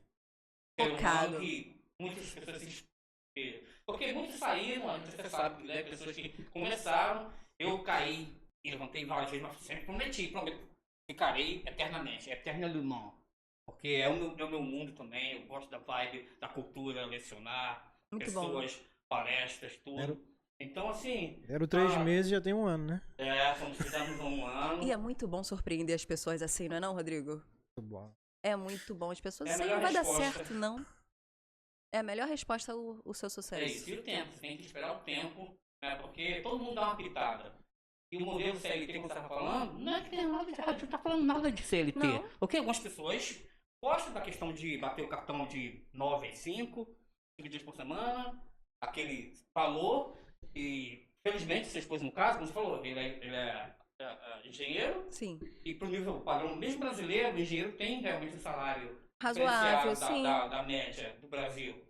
Ser humano Focado. que muitas pessoas se inspiram. Porque muitos saíram, você sabe, né, pessoas que começaram, eu caí e levantei várias vezes, mas sempre prometi, ficarei eternamente, eternellement. Porque é o meu mundo também, eu gosto da vibe, da cultura, lecionar, Muito bom. pessoas, palestras, tudo. Então, assim, Deram 3 meses, já tem um ano, né? fizemos um ano. E é muito bom surpreender as pessoas assim, não é não, Rodrigo? Muito bom. É muito bom. As pessoas É a assim, melhor não vai dar resposta. certo, não. É a melhor resposta o seu É sucesso. isso, e o tempo, você tem que esperar o tempo, né, porque todo mundo dá uma pitada. E o modelo CLT que você estava falando, não é que tem nada de errado, você não está falando nada de CLT. Não. Porque algumas pessoas gostam da questão de bater o cartão de 9 às 5 dias por semana, aquele valor, e felizmente, sua esposa no caso, como você falou, ele é engenheiro, Sim. e para o nível padrão, mesmo brasileiro, o engenheiro tem realmente um salário Razoável, diferenciado sim. da média do Brasil.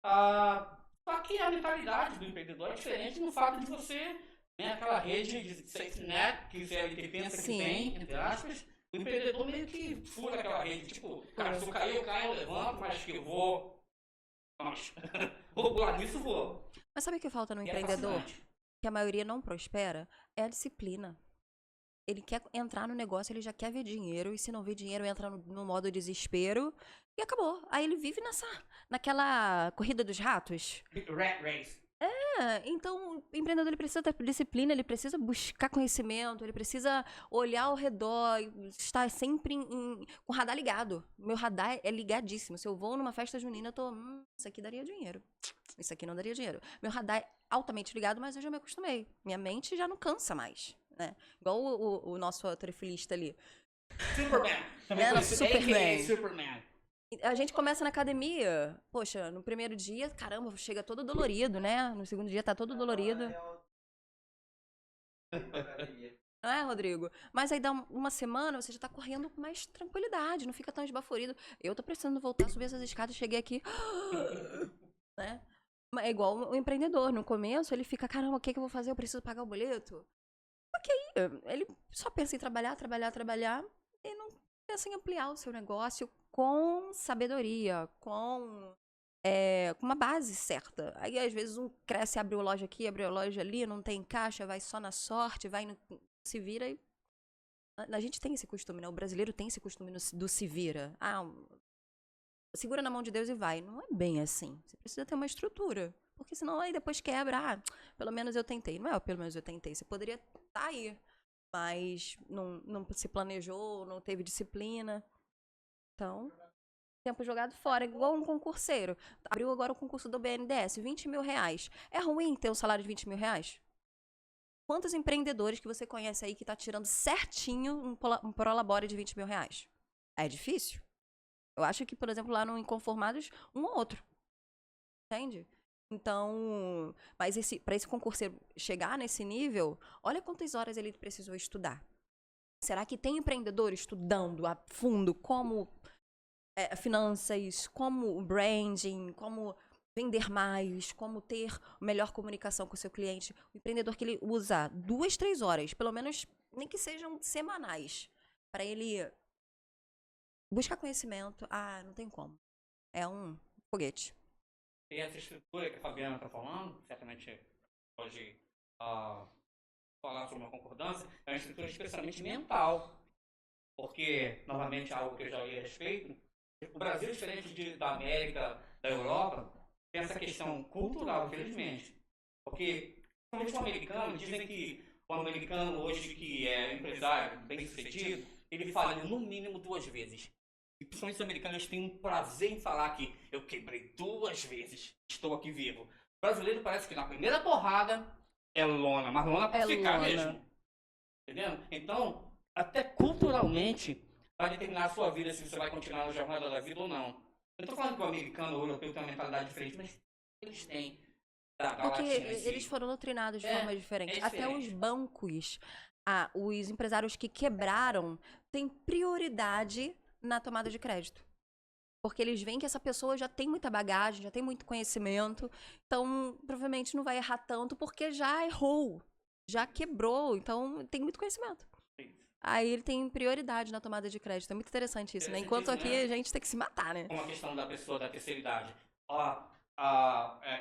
Só que a mentalidade do empreendedor é diferente no fato de você, né, aquela rede de safety net que o CLT pensa que Sim. tem, entre aspas, o empreendedor meio que fura aquela rede, tipo, cara, se eu cair, eu levanto, mas que eu vou, nossa, vou pular nisso, vou. Mas sabe o que falta no E é empreendedor? fascinante. Que a maioria não prospera? É a disciplina. Ele quer entrar no negócio, ele já quer ver dinheiro, e se não vê dinheiro, entra no modo desespero, e acabou. Aí ele vive naquela corrida dos ratos. Rat race. Então, o empreendedor ele precisa ter disciplina, ele precisa buscar conhecimento, ele precisa olhar ao redor, estar sempre com o radar ligado. Meu radar é ligadíssimo. Se eu vou numa festa junina, eu tô, isso aqui daria dinheiro. Isso aqui não daria dinheiro. Meu radar é altamente ligado, mas eu já me acostumei. Minha mente já não cansa mais, né? Igual o nosso trifilista ali. Superman. Também Né, conhecido, Superman. AKA Superman. A gente começa na academia, poxa, no primeiro dia, caramba, chega todo dolorido, né? No segundo dia tá todo dolorido. Não é, Rodrigo? Mas aí dá uma semana, você já tá correndo com mais tranquilidade, não fica tão esbaforido. Eu tô precisando voltar a subir essas escadas, cheguei aqui, né? É igual o empreendedor, no começo ele fica, caramba, o que que eu vou fazer? Eu preciso pagar o boleto. Ok, ele só pensa em trabalhar, trabalhar, trabalhar, e não pensa em ampliar o seu negócio com sabedoria, com uma base certa. Aí, às vezes, um cresce, abre uma loja aqui, abre uma loja ali, não tem caixa, vai só na sorte, se vira e... A gente tem esse costume, né? O brasileiro tem esse costume do se vira. Segura na mão de Deus e vai. Não é bem assim. Você precisa ter uma estrutura. Porque senão aí depois quebra. Pelo menos eu tentei. Não é pelo menos eu tentei. Você poderia estar aí. Mas não se planejou, não teve disciplina. Então, tempo jogado fora. Igual um concurseiro. Abriu agora o concurso do BNDES, 20 mil reais. É ruim ter um salário de 20 mil reais? Quantos empreendedores que você conhece aí que tá tirando certinho um prolabore de 20 mil reais? É difícil? Eu acho que, por exemplo, lá no Inconformados, um ou outro. Entende? Então, mas para esse concurseiro chegar nesse nível, olha quantas horas ele precisou estudar. Será que tem empreendedor estudando a fundo como finanças, como branding, como vender mais, como ter melhor comunicação com o seu cliente? O empreendedor que ele usa 2, 3 horas, pelo menos, nem que sejam semanais, para ele buscar conhecimento, não tem como. É um foguete. E essa estrutura que a Fabiana está falando, certamente pode falar sobre uma concordância, é uma estrutura especialmente mental. Porque, novamente, algo que eu já li a respeito, o Brasil, diferente da América, da Europa, tem essa questão cultural, infelizmente. Porque, principalmente o americano, dizem que o americano hoje que é empresário, bem-sucedido, ele fala no mínimo 2 vezes. E principalmente os americanos têm um prazer em falar que eu quebrei 2 vezes, estou aqui vivo. O brasileiro parece que na primeira porrada é lona, mas lona pra ficar mesmo. Entendendo? Então, até culturalmente, vai determinar a sua vida se você vai continuar na jornada da vida ou não. Eu não tô falando que o americano ou o europeu tem uma mentalidade diferente, mas eles têm. Porque eles foram doutrinados de forma diferente. Até os bancos, os empresários que quebraram, têm prioridade na tomada de crédito. Porque eles veem que essa pessoa já tem muita bagagem, já tem muito conhecimento. Então, provavelmente não vai errar tanto porque já errou, já quebrou. Então, tem muito conhecimento. Aí ele tem prioridade na tomada de crédito. É muito interessante isso, né? Enquanto aqui a gente tem que se matar, né? Com a questão da pessoa da terceira idade.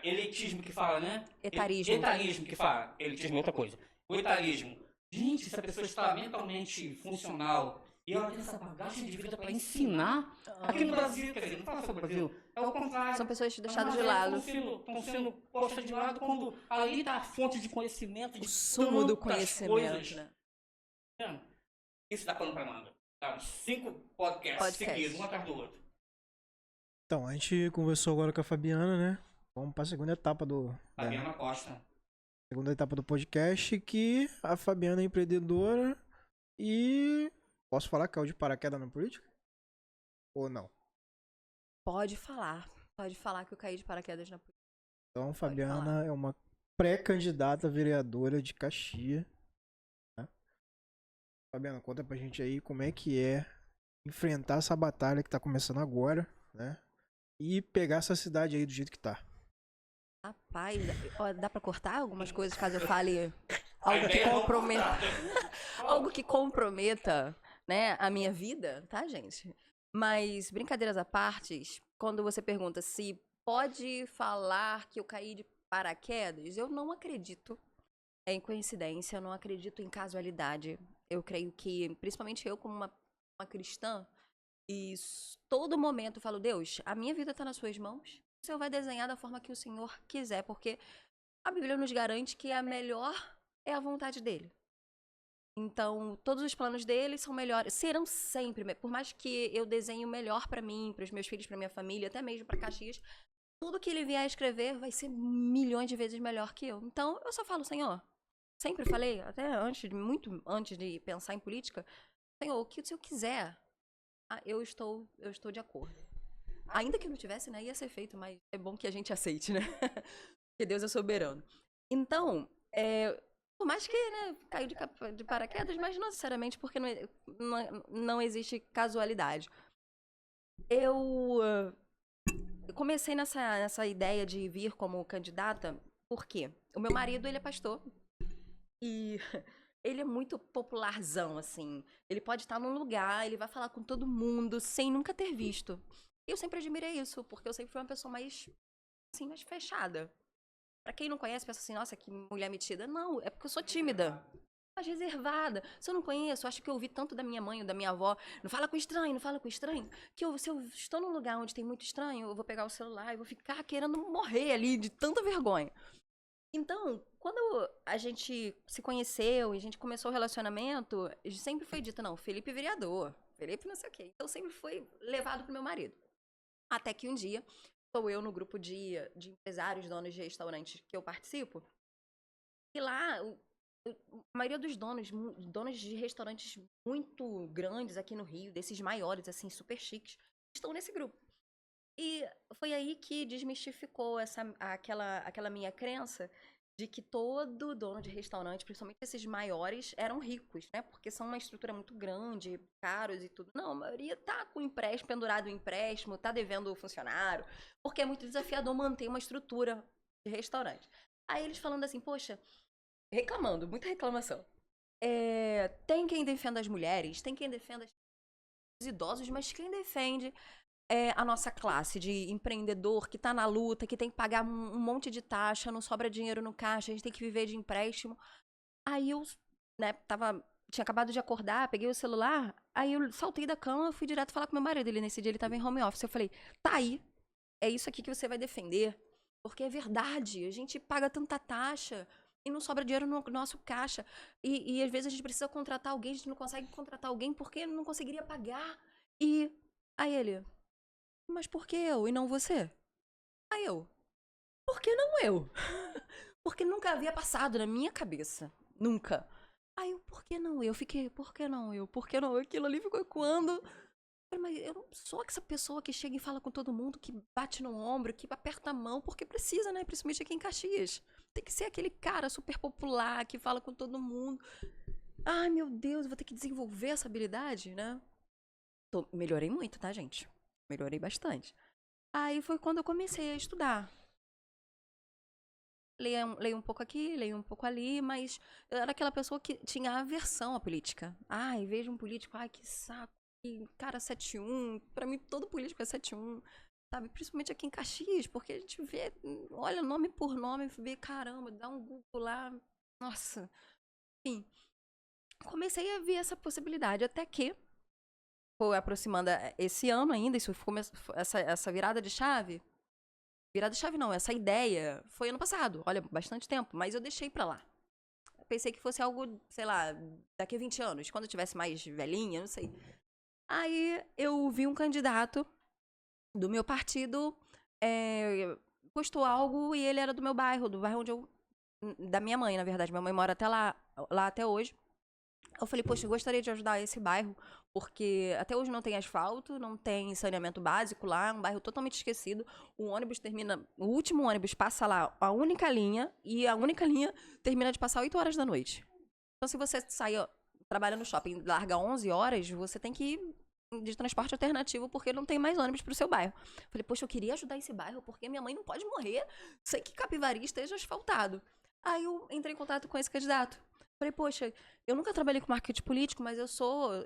Elitismo que fala, né? Etarismo. Etarismo que fala. Elitismo é outra coisa. O etarismo. Gente, se a pessoa está mentalmente funcional e ela tem essa bagagem de vida para ensinar, aqui no Brasil, quer dizer, não fala sobre o Brasil, é o contrário. São pessoas deixadas de lado. Estão sendo postas de lado quando ali está a fonte de conhecimento, de O sumo do tantas conhecimento, coisas. né? Isso dá pano pra manga. Tá? 5 podcasts seguidos, um atrás do outro. Então, a gente conversou agora com a Fabiana, né? Vamos para a segunda etapa Fabiana Costa. segunda etapa do podcast, que a Fabiana é empreendedora e posso falar que é o de paraquedas na política? Ou não? Pode falar que eu caí de paraquedas na política. Então, Fabiana é uma pré-candidata a vereadora de Caxias. Né? Fabiana, conta pra gente aí como é que é enfrentar essa batalha que tá começando agora, né? E pegar essa cidade aí do jeito que tá. Rapaz, dá pra cortar algumas coisas caso eu fale algo que comprometa, algo que comprometa, né, a minha vida, tá, gente? Mas, brincadeiras à parte, quando você pergunta se pode falar que eu caí de paraquedas, eu não acredito em coincidência, eu não acredito em casualidade. Eu creio que, principalmente eu como uma cristã, e todo momento eu falo, Deus, a minha vida está nas suas mãos. O Senhor vai desenhar da forma que o Senhor quiser, porque a Bíblia nos garante que a melhor é a vontade dele. Então, todos os planos dele são melhores, serão sempre, por mais que eu desenhe o melhor para mim, para os meus filhos, para minha família, até mesmo para Caxias, tudo que ele vier a escrever vai ser milhões de vezes melhor que eu. Então, eu só falo, Senhor, sempre falei, até muito antes de pensar em política, Senhor, o que o Senhor quiser, eu estou de acordo. Ainda que não tivesse, né, ia ser feito, mas é bom que a gente aceite, né? Porque Deus é soberano. Então, por mais que, né, caiu de paraquedas, mas não necessariamente porque não existe casualidade. Eu comecei nessa ideia de vir como candidata, porque o meu marido, ele é pastor. E ele é muito popularzão, assim. Ele pode estar num lugar, ele vai falar com todo mundo, sem nunca ter visto. Eu sempre admirei isso, porque eu sempre fui uma pessoa mais, assim, mais fechada. Pra quem não conhece, pensa assim, nossa, que mulher metida. Não, é porque eu sou tímida. Mais reservada. Se eu não conheço, acho que eu ouvi tanto da minha mãe ou da minha avó, não fala com estranho, não fala com estranho, que se eu estou num lugar onde tem muito estranho, eu vou pegar o celular e vou ficar querendo morrer ali de tanta vergonha. Então, quando a gente se conheceu e a gente começou o relacionamento, sempre foi dito, não, Felipe é vereador, Felipe não sei o quê. Então, sempre foi levado pro meu marido. Até que um dia, estou eu no grupo de empresários, donos de restaurantes que eu participo, e lá, a maioria dos donos de restaurantes muito grandes aqui no Rio, desses maiores, assim, super chiques, estão nesse grupo. E foi aí que desmistificou aquela minha crença de que todo dono de restaurante, principalmente esses maiores, eram ricos, né? Porque são uma estrutura muito grande, caros e tudo. Não, a maioria tá com empréstimo, pendurado em empréstimo, tá devendo o funcionário, porque é muito desafiador manter uma estrutura de restaurante. Aí eles falando assim, poxa, reclamando, muita reclamação. Tem quem defenda as mulheres, tem quem defenda os idosos, mas quem defende a nossa classe de empreendedor que tá na luta, que tem que pagar um monte de taxa, não sobra dinheiro no caixa, a gente tem que viver de empréstimo. Aí eu, né, tinha acabado de acordar, peguei o celular, aí eu saltei da cama, fui direto falar com meu marido, nesse dia ele tava em home office, eu falei, tá aí, é isso aqui que você vai defender, porque é verdade, a gente paga tanta taxa e não sobra dinheiro no nosso caixa, e às vezes a gente precisa contratar alguém, a gente não consegue contratar alguém porque não conseguiria pagar, e aí ele... Mas por que eu e não você? Aí eu, por que não eu? Porque nunca havia passado na minha cabeça. Nunca. Aí eu, por que não eu? Fiquei, por que não eu? Por que não eu? Aquilo ali ficou ecoando. Mas eu não sou essa pessoa que chega e fala com todo mundo, que bate no ombro, que aperta a mão, porque precisa, né? Principalmente aqui em Caxias. Tem que ser aquele cara super popular, que fala com todo mundo. Ai, meu Deus, eu vou ter que desenvolver essa habilidade, né? Melhorei muito, tá, gente? Melhorei bastante. Aí foi quando eu comecei a estudar. Leio um pouco aqui, leio um pouco ali, mas eu era aquela pessoa que tinha aversão à política. Ai, vejo um político, ai, que saco. E, cara, 7-1, pra mim todo político é 7-1, sabe? Principalmente aqui em Caxias, porque a gente vê, olha nome por nome, vê, caramba, dá um Google lá, nossa. Enfim, comecei a ver essa possibilidade, até que foi aproximando esse ano ainda, essa virada de chave. Virada de chave não, essa ideia foi ano passado, olha, bastante tempo, mas eu deixei pra lá. Eu pensei que fosse algo, sei lá, daqui a 20 anos, quando eu tivesse mais velhinha, não sei. Aí eu vi um candidato do meu partido, postou algo e ele era do meu bairro, do bairro onde eu. Da minha mãe, na verdade. Minha mãe mora até lá até hoje. Eu falei, poxa, eu gostaria de ajudar esse bairro, porque até hoje não tem asfalto, não tem saneamento básico lá, é um bairro totalmente esquecido. O ônibus termina, o último ônibus passa lá a única linha, e a única linha termina de passar 8 horas da noite. Então, se você sair, trabalha no shopping, larga 11 horas, você tem que ir de transporte alternativo, porque não tem mais ônibus pro seu bairro. Falei, poxa, eu queria ajudar esse bairro, porque minha mãe não pode morrer sem que Capivari esteja asfaltado. Aí eu entrei em contato com esse candidato. Falei, poxa, eu nunca trabalhei com marketing político, mas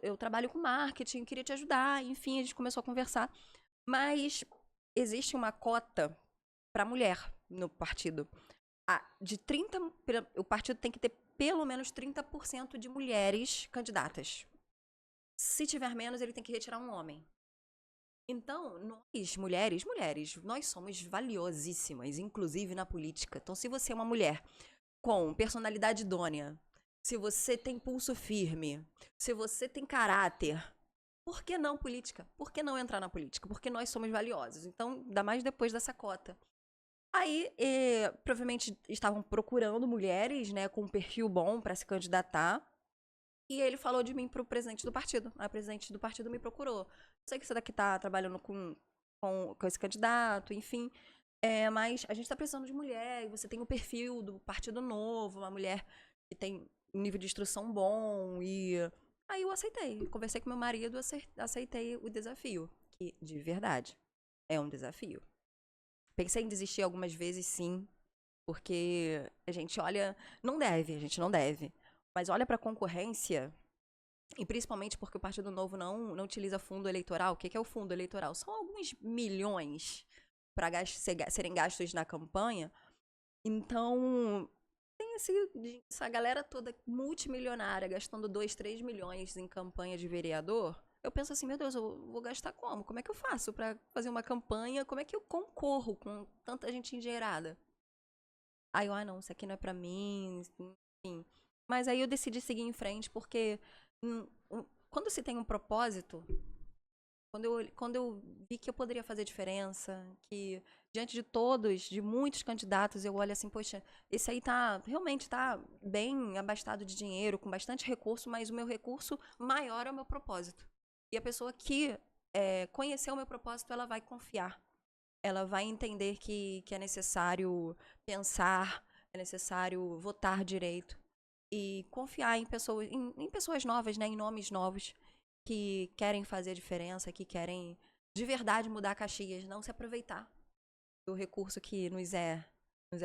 eu trabalho com marketing, queria te ajudar. Enfim, a gente começou a conversar. Mas existe uma cota para mulher no partido. O partido tem que ter pelo menos 30% de mulheres candidatas. Se tiver menos, ele tem que retirar um homem. Então, nós, mulheres, nós somos valiosíssimas, inclusive na política. Então, se você é uma mulher com personalidade idônea, se você tem pulso firme, se você tem caráter, por que não política? Por que não entrar na política? Porque nós somos valiosos. Então, ainda mais depois dessa cota. Aí, provavelmente estavam procurando mulheres, né, com um perfil bom para se candidatar. E ele falou de mim pro presidente do partido. A presidente do partido me procurou. Sei que você daqui tá trabalhando com esse candidato, enfim. Mas a gente tá precisando de mulher, e você tem o perfil do Partido Novo, uma mulher que tem um nível de instrução bom. E aí eu aceitei. Conversei com meu marido, aceitei o desafio. Que, de verdade, é um desafio. Pensei em desistir algumas vezes, sim. Porque a gente olha. A gente não deve. Mas olha pra concorrência. E principalmente porque o Partido Novo não utiliza fundo eleitoral. O que é o fundo eleitoral? São alguns milhões para serem gastos na campanha. Então, tem essa galera toda multimilionária gastando 2, 3 milhões em campanha de vereador. Eu penso assim, meu Deus, eu vou gastar como? Como é que eu faço para fazer uma campanha? Como é que eu concorro com tanta gente endinheirada? Aí eu, não, isso aqui não é pra mim, enfim. Mas aí eu decidi seguir em frente porque quando se tem um propósito, quando eu vi que eu poderia fazer diferença, que diante de muitos candidatos, eu olho assim, poxa, esse aí realmente tá bem abastado de dinheiro, com bastante recurso, mas o meu recurso maior é o meu propósito. E a pessoa que conhecer o meu propósito, ela vai confiar. Ela vai entender que é necessário pensar, é necessário votar direito e confiar em pessoas novas, né, em nomes novos que querem fazer a diferença, que querem de verdade mudar Caxias, não se aproveitar do recurso que nos é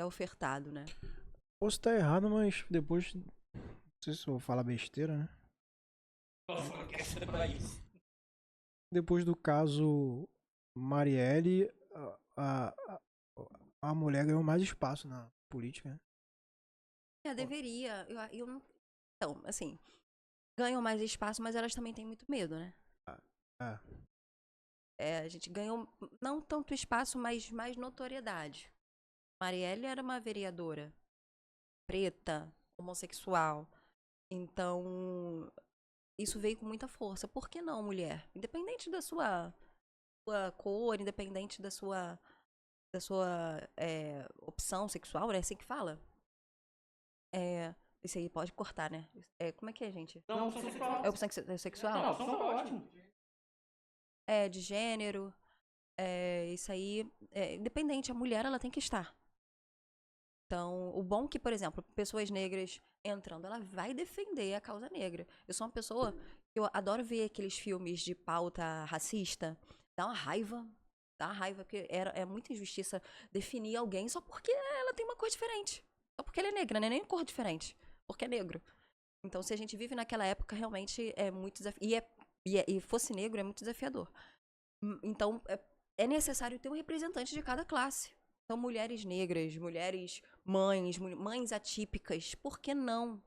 ofertado, né? Posso estar errado, mas depois, não sei se eu vou falar besteira, né? Depois do caso Marielle, a mulher ganhou mais espaço na política, né? Deveria. Eu não. Então, assim, ganham mais espaço, mas elas também têm muito medo, né? A gente ganhou não tanto espaço, mas mais notoriedade. Marielle era uma vereadora preta, homossexual. Então, isso veio com muita força. Por que não, mulher? Independente da sua cor, independente da sua opção sexual, né? Assim que fala? Isso aí pode cortar, né? Como é que é, gente? Não, opção sexual. É opção sexual? Não, opção tá ótimo. De gênero. Isso aí. Independente, a mulher, ela tem que estar. Então, o bom que, por exemplo, pessoas negras entrando, ela vai defender a causa negra. Eu sou uma pessoa que eu adoro ver aqueles filmes de pauta racista, Dá uma raiva. Dá uma raiva, porque é muita injustiça definir alguém só porque ela tem uma cor diferente. Só porque ela é negra, né? Nem cor diferente. Porque é negro. Então, se a gente vive naquela época, realmente é muito desafiador. E fosse negro, é muito desafiador. Então, é necessário ter um representante de cada classe. Então, mulheres negras, mulheres mães, mães atípicas, por que não?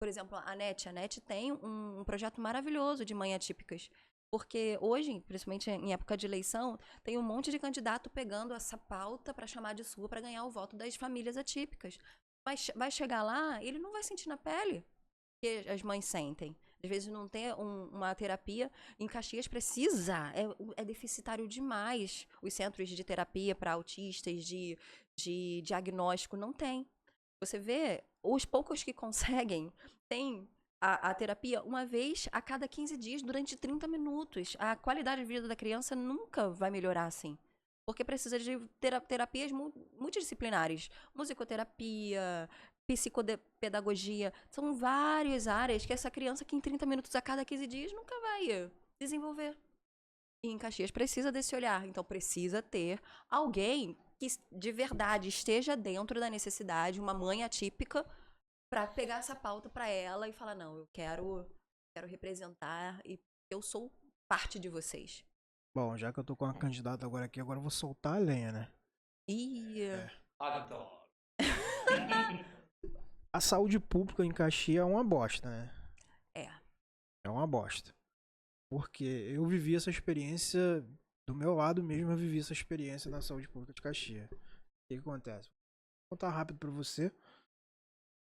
Por exemplo, a NET tem um projeto maravilhoso de mães atípicas. Porque hoje, principalmente em época de eleição, tem um monte de candidato pegando essa pauta para chamar de sua para ganhar o voto das famílias atípicas. Vai chegar lá, ele não vai sentir na pele o que as mães sentem. Às vezes não tem uma terapia. Em Caxias precisa, é deficitário demais. Os centros de terapia para autistas, de diagnóstico, não tem. Você vê, os poucos que conseguem, tem a terapia uma vez a cada 15 dias, durante 30 minutos. A qualidade de vida da criança nunca vai melhorar assim. Porque precisa de terapias multidisciplinares. Musicoterapia, psicopedagogia. São várias áreas que essa criança que em 30 minutos a cada 15 dias nunca vai desenvolver. E em Caxias precisa desse olhar. Então precisa ter alguém que de verdade esteja dentro da necessidade, uma mãe atípica, para pegar essa pauta para ela e falar, não, eu quero representar e eu sou parte de vocês. Bom, já que eu tô com a candidata agora aqui, agora eu vou soltar a lenha, né? Adoro. A saúde pública em Caxias é uma bosta, né? É. É uma bosta. Porque eu vivi essa experiência, do meu lado mesmo, eu vivi essa experiência na saúde pública de Caxias. O que acontece? Vou contar rápido pra você.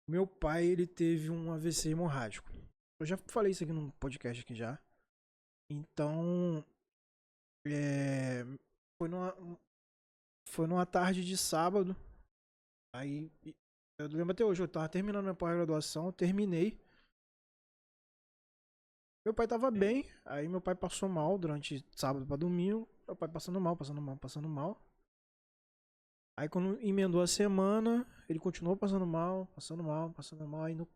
Meu pai, ele teve um AVC hemorrágico. Eu já falei isso aqui num podcast aqui já. Então, foi numa tarde de sábado. Aí, eu lembro até hoje, eu tava terminando minha pós-graduação, eu terminei. Meu pai tava bem, aí meu pai passou mal durante sábado pra domingo. Meu pai passando mal, passando mal, passando mal. Aí quando emendou a semana, ele continuou passando mal, passando mal, passando mal. Aí no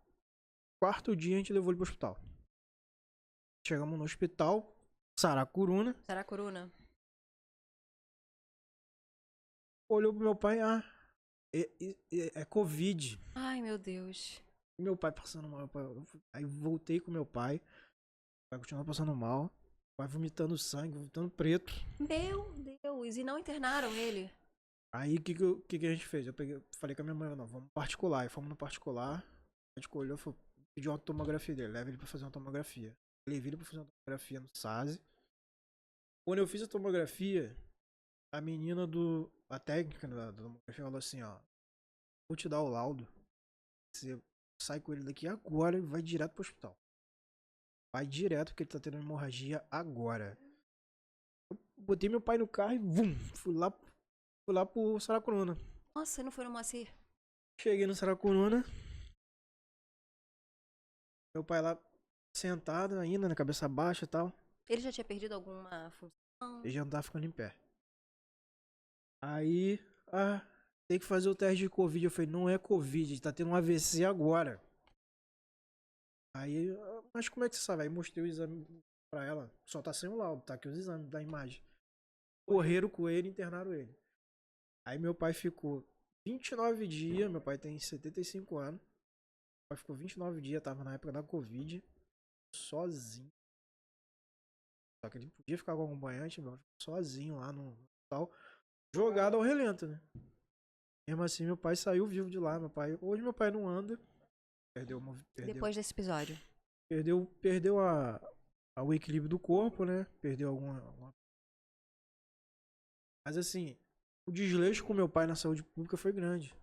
quarto dia a gente levou ele pro hospital. Chegamos no hospital, Saracuruna. Saracuruna. Olhou pro meu pai, é Covid. Ai, meu Deus. Meu pai passando mal. Aí voltei com meu pai. O pai continuou passando mal. O pai vomitando sangue, vomitando preto. Meu Deus. E não internaram ele? Aí o que a gente fez? Falei com a minha mãe, não, vamos particular. Aí fomos no particular. A gente olhou e pediu uma tomografia dele. Leva ele pra fazer uma tomografia. Levei ele pra fazer uma tomografia no SASE. Quando eu fiz a tomografia, a menina a técnica da tomografia falou assim, ó. Vou te dar o laudo. Você sai com ele daqui agora e vai direto pro hospital. Vai direto, porque ele tá tendo hemorragia agora. Eu botei meu pai no carro e vum, fui lá pro Saracuruna. Nossa, não foi no Moacir? Cheguei no Saracuruna. Meu pai lá sentado ainda, na cabeça baixa e tal. Ele já tinha perdido alguma função? Ele já não tava ficando em pé. Aí, tem que fazer o teste de Covid. Eu falei, não é Covid, tá tendo um AVC agora. Aí, mas como é que você sabe? Aí mostrei o exame pra ela. Só tá sem o laudo, tá aqui os exames da imagem. Correram com ele, internaram ele. Aí meu pai ficou 29 dias, meu pai tem 75 anos. Meu pai ficou 29 dias, tava na época da Covid, sozinho. Só que ele podia ficar com acompanhante, meu, sozinho lá no hospital, jogado ao relento, né? Mesmo assim, meu pai saiu vivo de lá. Hoje meu pai não anda. Perdeu. Depois desse episódio. Perdeu o equilíbrio do corpo, né? Perdeu alguma. Mas assim, o desleixo com meu pai na saúde pública foi grande.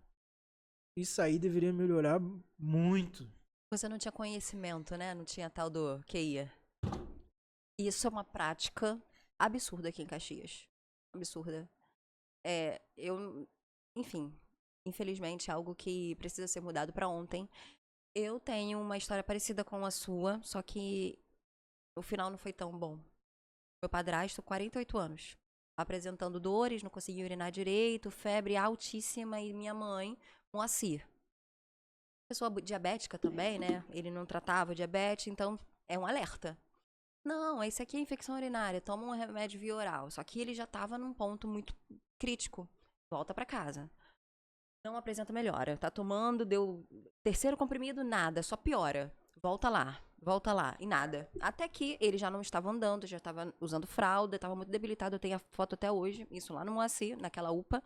Isso aí deveria melhorar muito. Você não tinha conhecimento, né? Não tinha tal do QI. Isso é uma prática absurda aqui em Caxias. Absurda. Enfim, infelizmente é algo que precisa ser mudado pra ontem. Eu tenho uma história parecida com a sua, só que o final não foi tão bom. Meu padrasto, 48 anos, apresentando dores, não conseguia urinar direito, febre altíssima, e minha mãe, Moacir. Pessoa diabética também, né? Ele não tratava diabetes, então é um alerta. Não, esse aqui é infecção urinária, toma um remédio via oral. Só que ele já tava num ponto muito crítico. Volta pra casa. Não apresenta melhora. Tá tomando, deu terceiro comprimido, nada, só piora. Volta lá, e nada. Até que ele já não estava andando, já estava usando fralda, estava muito debilitado. Eu tenho a foto até hoje, isso lá no Moacir, naquela UPA.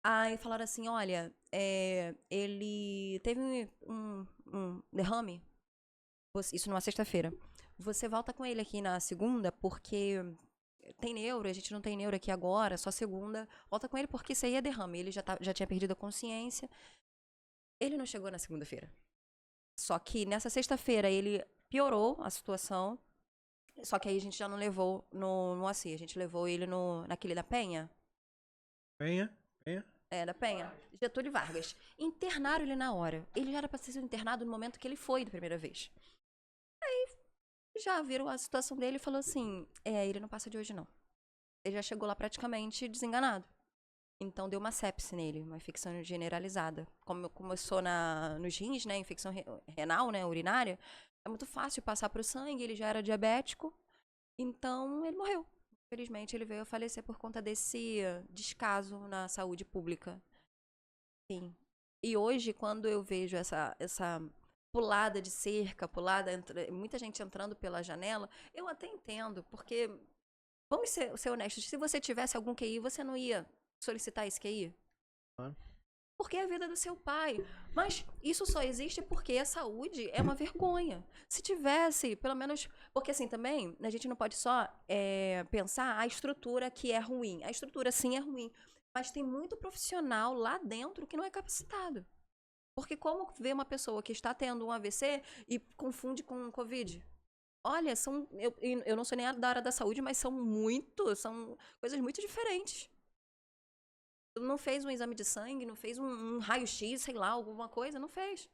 Aí falaram assim, olha, ele teve um derrame, isso numa sexta-feira. Você volta com ele aqui na segunda, porque tem neuro, a gente não tem neuro aqui agora, só segunda. Volta com ele porque isso aí é derrame. Ele já tinha perdido a consciência. Ele não chegou na segunda-feira. Só que nessa sexta-feira ele piorou a situação. Só que aí a gente já não levou no Moacir, a gente levou ele naquele da Penha. Penha. Da Penha. Getúlio Vargas. Internaram ele na hora. Ele já era pra ser internado no momento que ele foi da primeira vez. Aí já viram a situação dele e falou assim, ele não passa de hoje não. Ele já chegou lá praticamente desenganado. Então deu uma sepse nele, uma infecção generalizada. Como começou nos rins, né, infecção renal, né, urinária, é muito fácil passar pro sangue, ele já era diabético, então ele morreu. Infelizmente ele veio a falecer por conta desse descaso na saúde pública. Sim. E hoje, quando eu vejo essa pulada de cerca, muita gente entrando pela janela, eu até entendo, porque, vamos ser honestos, se você tivesse algum QI, você não ia solicitar esse QI? Porque é a vida do seu pai. Mas isso só existe porque a saúde é uma vergonha. Se tivesse, pelo menos... Porque assim, também, a gente não pode só pensar a estrutura que é ruim. A estrutura, sim, é ruim. Mas tem muito profissional lá dentro que não é capacitado. Porque como ver uma pessoa que está tendo um AVC e confunde com Covid? Olha, eu não sou nem da área da saúde, mas são coisas muito diferentes. Não fez um exame de sangue, não fez um raio-x, sei lá, alguma coisa, não fez.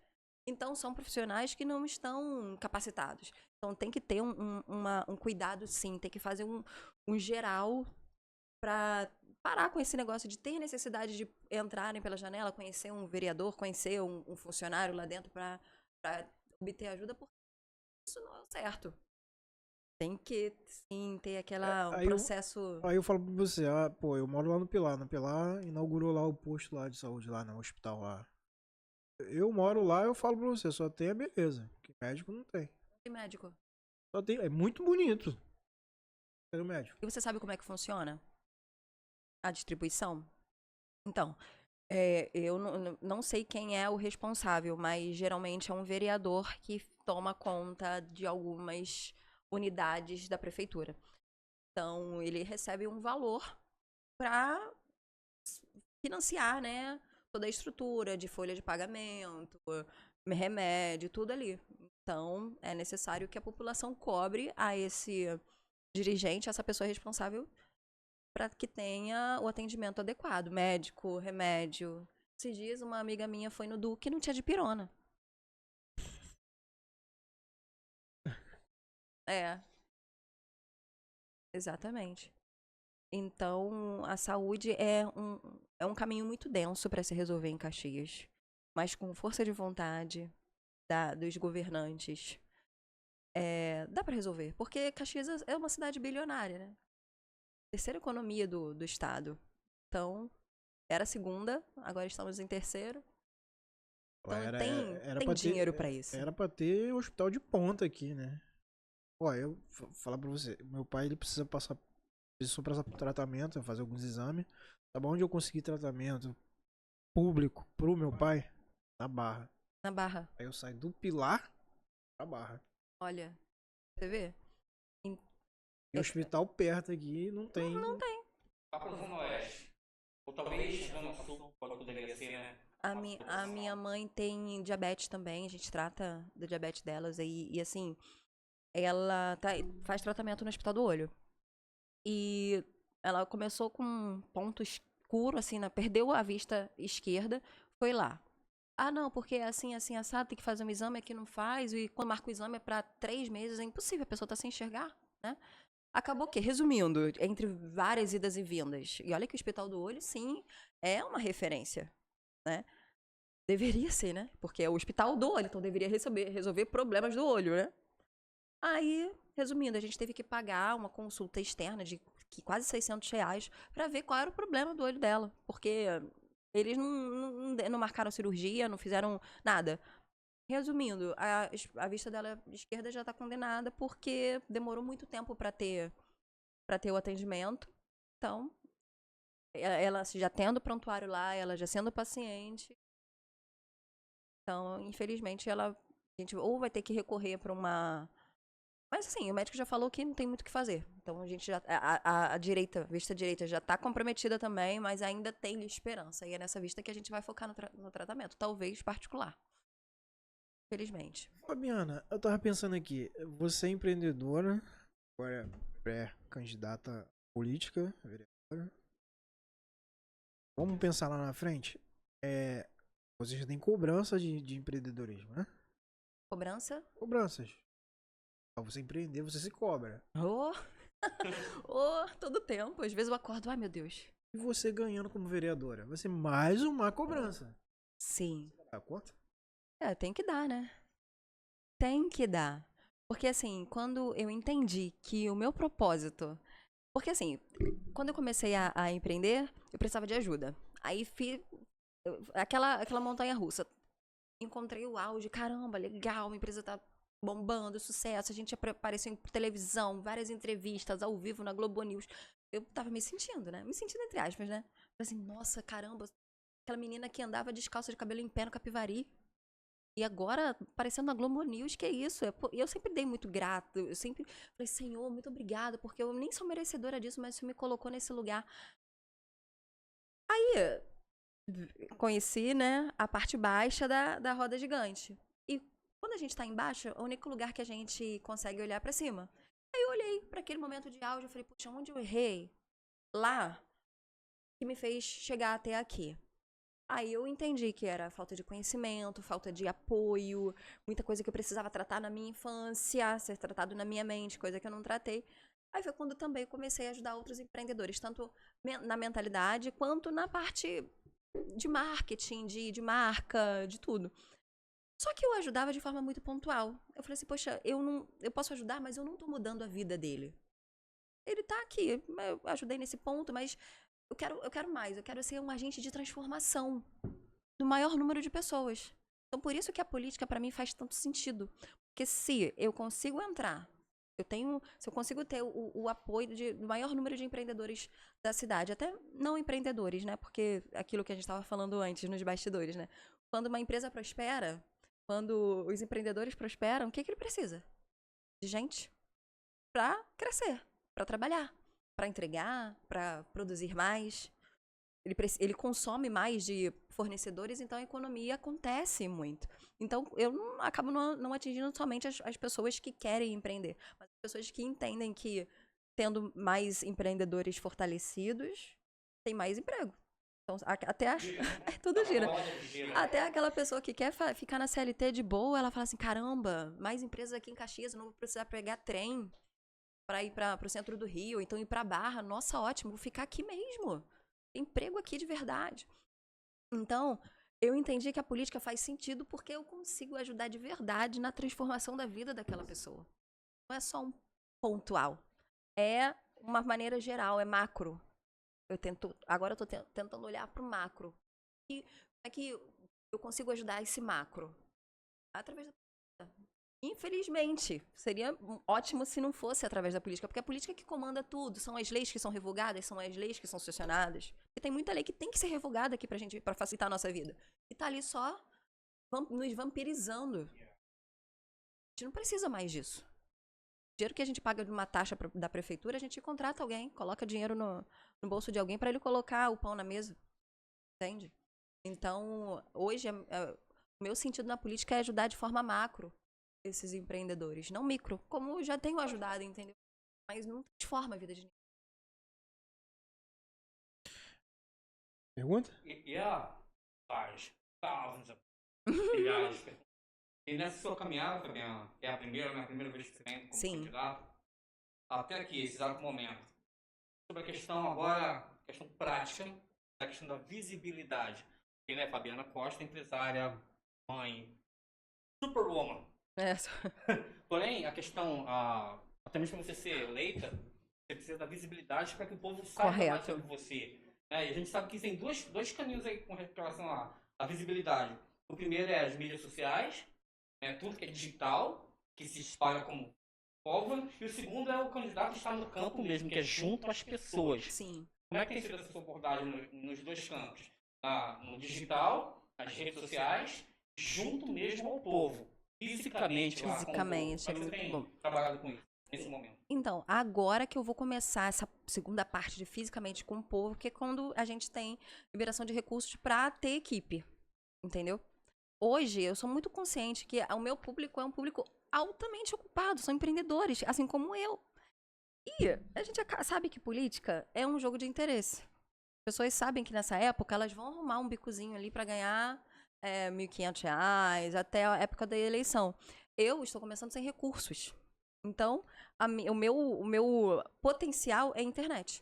Então, são profissionais que não estão capacitados. Então, tem que ter um cuidado, sim. Tem que fazer um geral para parar com esse negócio de ter necessidade de entrarem pela janela, conhecer um vereador, conhecer um funcionário lá dentro para obter ajuda, porque isso não é certo. Tem que, sim, ter um processo... Aí eu falo pra você, eu moro lá no Pilar. No Pilar inaugurou lá o posto lá de saúde, lá no hospital lá. Eu moro lá, eu falo pra você, só tem a beleza, que médico não tem. E médico? Só tem, é muito bonito. É o médico. E você sabe como é que funciona a distribuição? Então, eu não sei quem é o responsável, mas geralmente é um vereador que toma conta de algumas unidades da prefeitura. Então, ele recebe um valor para financiar, né, toda a estrutura de folha de pagamento, remédio, tudo ali. Então, é necessário que a população cobre a esse dirigente, essa pessoa responsável, para que tenha o atendimento adequado, médico, remédio. Esses dias, uma amiga minha foi no Duque e não tinha dipirona. Exatamente. Então, a saúde é um caminho muito denso para se resolver em Caxias. Mas com força de vontade dos governantes, dá para resolver. Porque Caxias é uma cidade bilionária, né? Terceira economia do estado. Então, era a segunda, agora estamos em terceiro. Então, tem dinheiro para isso. Era para ter hospital de ponta aqui, né? Eu vou falar pra você, meu pai ele precisou passar por tratamento, fazer alguns exames. Sabe onde eu consegui tratamento público pro meu pai? Na Barra. Na Barra. Aí eu saí do Pilar pra Barra. Olha, você vê? E o hospital perto aqui não tem. Não tem. Lá pra Zona Oeste. Ou talvez Zona Sul, pode poderia ser, né? A minha mãe tem diabetes também, a gente trata do diabetes delas e assim, ela faz tratamento no Hospital do Olho. E ela começou com um ponto escuro, assim, perdeu a vista esquerda, foi lá. Ah, não, porque é assim, assado, tem que fazer um exame, aqui não faz, e quando marca o exame é pra 3 meses, é impossível, a pessoa tá sem enxergar, né? Acabou o quê? Resumindo, entre várias idas e vindas. E olha que o Hospital do Olho, sim, é uma referência, né? Deveria ser, né? Porque é o Hospital do Olho, então deveria resolver problemas do olho, né? Aí, resumindo, a gente teve que pagar uma consulta externa de quase R$ 600 pra ver qual era o problema do olho dela. Porque eles não marcaram cirurgia, não fizeram nada. Resumindo, a vista dela esquerda já tá condenada porque demorou muito tempo pra ter o atendimento. Então, ela já tendo prontuário lá, ela já sendo paciente. Então, infelizmente, a gente ou vai ter que recorrer pra uma... Mas assim, o médico já falou que não tem muito o que fazer. Então a gente já. A direita, vista direita, já tá comprometida também, mas ainda tem esperança. E é nessa vista que a gente vai focar no tratamento. Talvez particular. Felizmente. Fabiana, eu tava pensando aqui, você é empreendedora, agora é pré-candidata política, vereadora. Vamos pensar lá na frente. Você já tem cobrança de empreendedorismo, né? Cobrança? Cobranças. Pra você empreender, você se cobra. Oh! Oh, todo tempo. Às vezes eu acordo, ai meu Deus. E você ganhando como vereadora, vai ser mais uma cobrança. Sim. Dá conta? Tem que dar, né? Tem que dar. Porque assim, quando eu entendi que o meu propósito. Porque assim, quando eu comecei a empreender, eu precisava de ajuda. Aí aquela montanha russa. Encontrei o auge, caramba, legal, a empresa tá bombando, sucesso, a gente apareceu em televisão, várias entrevistas ao vivo na Globo News. Eu tava me sentindo, né? Me sentindo entre aspas, né? Falei assim, nossa, caramba, aquela menina que andava descalça de cabelo em pé no Capivari. E agora, aparecendo na Globo News, que é isso? E eu sempre dei muito grato, eu sempre falei, Senhor, muito obrigada, porque eu nem sou merecedora disso, mas você me colocou nesse lugar. Aí, conheci, né, a parte baixa da roda gigante. E quando a gente tá embaixo, é o único lugar que a gente consegue olhar pra cima. Aí eu olhei pra aquele momento de auge, eu falei, puxa, onde eu errei? Lá, que me fez chegar até aqui. Aí eu entendi que era falta de conhecimento, falta de apoio, muita coisa que eu precisava tratar na minha infância, ser tratado na minha mente, coisa que eu não tratei. Aí foi quando também comecei a ajudar outros empreendedores, tanto na mentalidade quanto na parte de marketing, de marca, de tudo. Só que eu ajudava de forma muito pontual. Eu falei assim, poxa, eu posso ajudar, mas eu não tô mudando a vida dele. Ele tá aqui, eu ajudei nesse ponto, mas eu quero mais, eu quero ser um agente de transformação do maior número de pessoas. Então, por isso que a política para mim faz tanto sentido. Porque se eu consigo entrar, se eu consigo ter o apoio do maior número de empreendedores da cidade, até não empreendedores, né? Porque aquilo que a gente estava falando antes nos bastidores, né? Quando uma empresa prospera, quando os empreendedores prosperam, o que ele precisa? De gente para crescer, para trabalhar, para entregar, para produzir mais. Ele consome mais de fornecedores, então a economia acontece muito. Então, eu acabo não atingindo somente as pessoas que querem empreender, mas as pessoas que entendem que, tendo mais empreendedores fortalecidos, tem mais emprego. Então, tudo gira. Até aquela pessoa que quer ficar na CLT de boa, ela fala assim, caramba, mais empresas aqui em Caxias, eu não vou precisar pegar trem para ir para o centro do Rio, então ir para Barra. Nossa, ótimo, vou ficar aqui mesmo. Emprego aqui de verdade. Então, eu entendi que a política faz sentido porque eu consigo ajudar de verdade na transformação da vida daquela pessoa. Não é só um pontual. É uma maneira geral, é macro. Agora eu estou tentando olhar para o macro. E como é que eu consigo ajudar esse macro? Através da política. Infelizmente, seria ótimo se não fosse através da política, porque a política que comanda tudo, são as leis que são revogadas, são as leis que são sancionadas. E tem muita lei que tem que ser revogada aqui pra facilitar a nossa vida. E tá ali só nos vampirizando. A gente não precisa mais disso. O dinheiro que a gente paga de uma taxa da prefeitura, a gente contrata alguém, coloca dinheiro no bolso de alguém para ele colocar o pão na mesa. Entende? Então, hoje, o meu sentido na política é ajudar de forma macro esses empreendedores, não micro, como já tenho ajudado, entendeu? Mas não transforma a vida de ninguém. Pergunta? Yeah, vários, thousands of milhares de perguntas. E nessa sua caminhada, Fabiana, que é a minha primeira vez que você vem como Sim. candidato, até aqui, esse exato momento, sobre a questão agora, questão prática, a questão da visibilidade. E, né, Fabiana Costa, empresária, mãe, superwoman, É, Porém, a questão, até mesmo para você ser eleita, você precisa da visibilidade para que o povo saiba mais correto. sobre você. Né? E a gente sabe que tem dois caminhos aí com relação à visibilidade. O primeiro é as mídias sociais, né? Tudo que é digital, que se espalha como pólvora. E o segundo é o candidato estar no campo mesmo, que é junto às pessoas. Sim. Como é que tem sido essa sua abordagem nos dois campos? No digital, nas redes sociais, junto mesmo ao povo. Fisicamente lá com o povo. Fisicamente, é Como é que você muito bom. tem trabalhado com isso nesse momento? Então, agora que eu vou começar essa segunda parte de fisicamente com o povo, que é quando a gente tem liberação de recursos para ter equipe, entendeu? Hoje, eu sou muito consciente que o meu público é um público altamente ocupado, são empreendedores, assim como eu. E a gente sabe que política é um jogo de interesse. As pessoas sabem que nessa época elas vão arrumar um bicozinho ali para ganhar R$ 1.500 até a época da eleição. Eu estou começando sem recursos. Então, o meu potencial é a internet.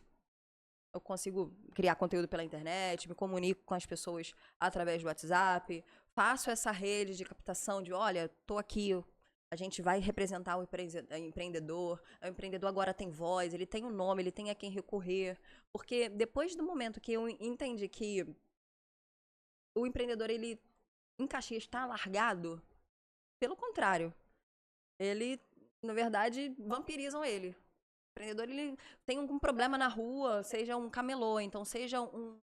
Eu consigo criar conteúdo pela internet, me comunico com as pessoas através do WhatsApp, faço essa rede de captação de, olha, tô aqui, a gente vai representar o empreendedor agora tem voz, ele tem um nome, ele tem a quem recorrer. Porque depois do momento que eu entendi que o empreendedor, ele, em Caxias, está largado, pelo contrário, ele, na verdade, vampirizam ele. O empreendedor, ele tem algum problema na rua, seja um camelô, então seja um...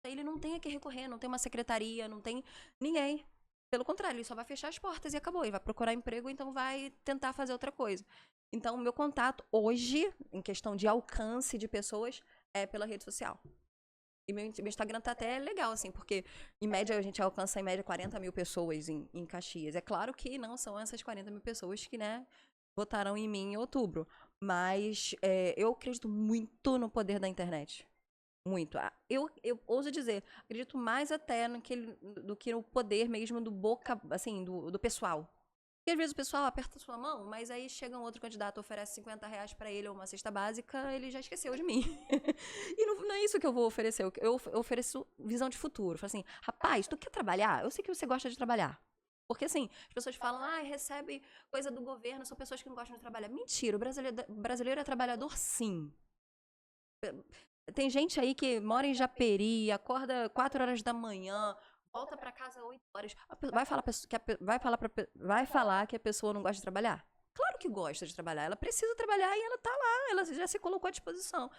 Ele não tem a que recorrer, não tem uma secretaria, não tem ninguém. Pelo contrário, ele só vai fechar as portas e acabou. Ele vai procurar emprego, então vai tentar fazer outra coisa. Então, o meu contato hoje, em questão de alcance de pessoas, é pela rede social. E meu Instagram tá até legal, assim, porque em média a gente alcança em média 40 mil pessoas em Caxias. É claro que não são essas 40 mil pessoas que, né, votaram em mim em outubro. Mas eu acredito muito no poder da internet. Muito. Eu ouso dizer, acredito mais até do que no poder mesmo do boca, assim, do pessoal. Porque às vezes o pessoal aperta a sua mão, mas aí chega um outro candidato, oferece R$ 50 pra ele ou uma cesta básica, ele já esqueceu de mim. E não é isso que eu vou oferecer. Eu ofereço visão de futuro. Falo assim, rapaz, tu quer trabalhar? Eu sei que você gosta de trabalhar. Porque assim, as pessoas falam, recebe coisa do governo, são pessoas que não gostam de trabalhar. Mentira, o brasileiro é trabalhador sim. Tem gente aí que mora em Japeri, acorda 4 horas da manhã, volta pra casa 8 horas. Vai falar que a pessoa não gosta de trabalhar? Claro que gosta de trabalhar. Ela precisa trabalhar e ela tá lá, ela já se colocou à disposição.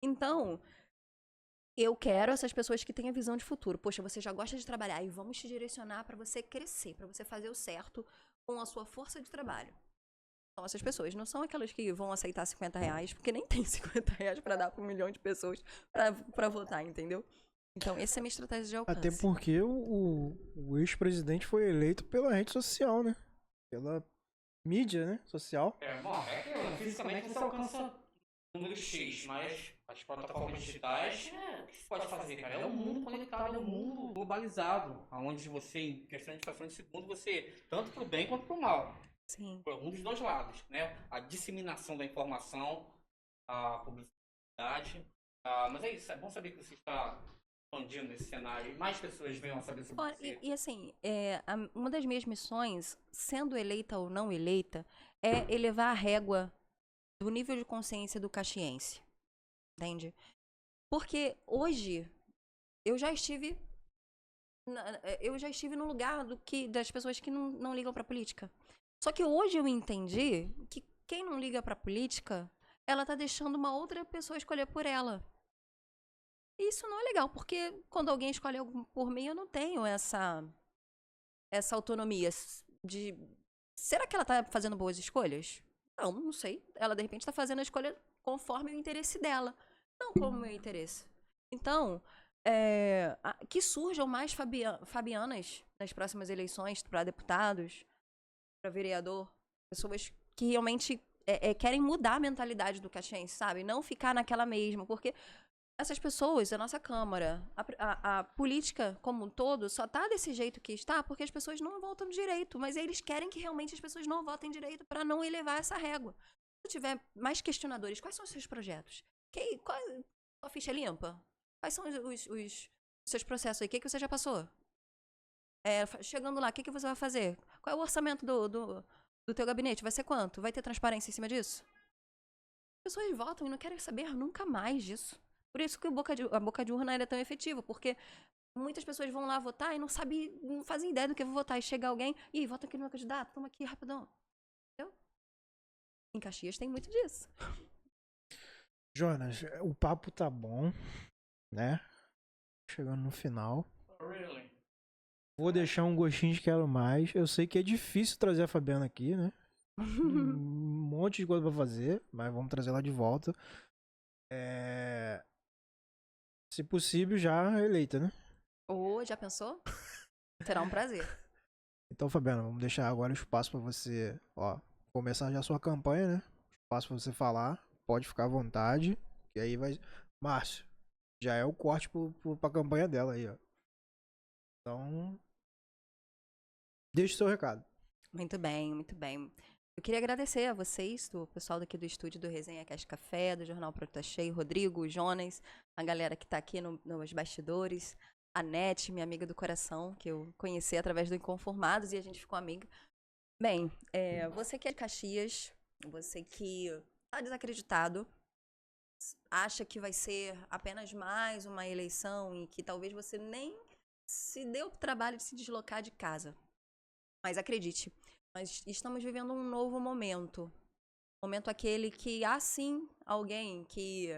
Então, eu quero essas pessoas que têm a visão de futuro. Poxa, você já gosta de trabalhar e vamos te direcionar pra você crescer, pra você fazer o certo com a sua força de trabalho. São essas pessoas, não são aquelas que vão aceitar R$ 50, porque nem tem R$ 50 pra dar pra 1 milhão de pessoas pra votar, entendeu? Então, essa é a minha estratégia de alcance. Até porque o ex-presidente foi eleito pela rede social, né? Pela mídia, né? Social. Bom, é que fisicamente você alcança número X, mas as plataformas digitais, o que se pode fazer, cara? É um mundo conectado, é um mundo globalizado, onde você, em questão de fração de segundo, você, tanto pro bem quanto pro mal. Sim. Um dos dois lados, né? A disseminação da informação, a publicidade. Mas é isso, é bom saber que você está expandindo esse cenário e mais pessoas venham a saber sobre você. E assim, uma das minhas missões, sendo eleita ou não eleita, é elevar a régua do nível de consciência do caxiense. Entende? Porque hoje eu já estive no lugar das pessoas que não ligam pra política. Só que hoje eu entendi que quem não liga pra política, ela tá deixando uma outra pessoa escolher por ela. E isso não é legal, porque quando alguém escolhe algo por mim, eu não tenho essa autonomia de... Será que ela tá fazendo boas escolhas? Não sei. Ela, de repente, tá fazendo a escolha conforme o interesse dela, não como o meu interesse. Então, que surjam mais Fabianas nas próximas eleições para deputados, para vereador, pessoas que realmente querem mudar a mentalidade do caxiense, sabe? Não ficar naquela mesma, porque essas pessoas, a nossa Câmara, a política como um todo, só tá desse jeito que está porque as pessoas não votam direito, mas eles querem que realmente as pessoas não votem direito para não elevar essa régua. Se tiver mais questionadores, quais são os seus projetos? Qual a ficha limpa? Quais são os seus processos aí? O que você já passou? Chegando lá, o que você vai fazer? Qual é o orçamento do teu gabinete? Vai ser quanto? Vai ter transparência em cima disso? As pessoas votam e não querem saber nunca mais disso. Por isso que a boca de urna é tão efetiva, porque muitas pessoas vão lá votar e não fazem ideia do que vou votar. E chega alguém, vota aqui no meu candidato, toma aqui, rapidão. Entendeu? Em Caxias tem muito disso. Jonas, o papo tá bom, né? Chegando no final. Really? Vou deixar um gostinho de quero mais. Eu sei que é difícil trazer a Fabiana aqui, né? Um monte de coisa pra fazer, mas vamos trazer ela de volta. Se possível, já eleita, né? Já pensou? Será um prazer. Então, Fabiana, vamos deixar agora o espaço pra você, começar já a sua campanha, né? Espaço pra você falar. Pode ficar à vontade. E aí vai. Márcio, já é o corte pra campanha dela aí, ó. Então. Deixe o seu recado. Muito bem, muito bem. Eu queria agradecer a vocês, o pessoal daqui do estúdio do Resenha Cast Café, do Jornal Pro Tá Cheio, Rodrigo, o Jonas, a galera que tá aqui nos bastidores, a Nete, minha amiga do coração, que eu conheci através do Inconformados e a gente ficou amiga. Bem, você que é de Caxias, você que tá desacreditado, acha que vai ser apenas mais uma eleição e que talvez você nem se deu o trabalho de se deslocar de casa. Mas acredite, nós estamos vivendo um novo momento. Momento aquele que há sim alguém que,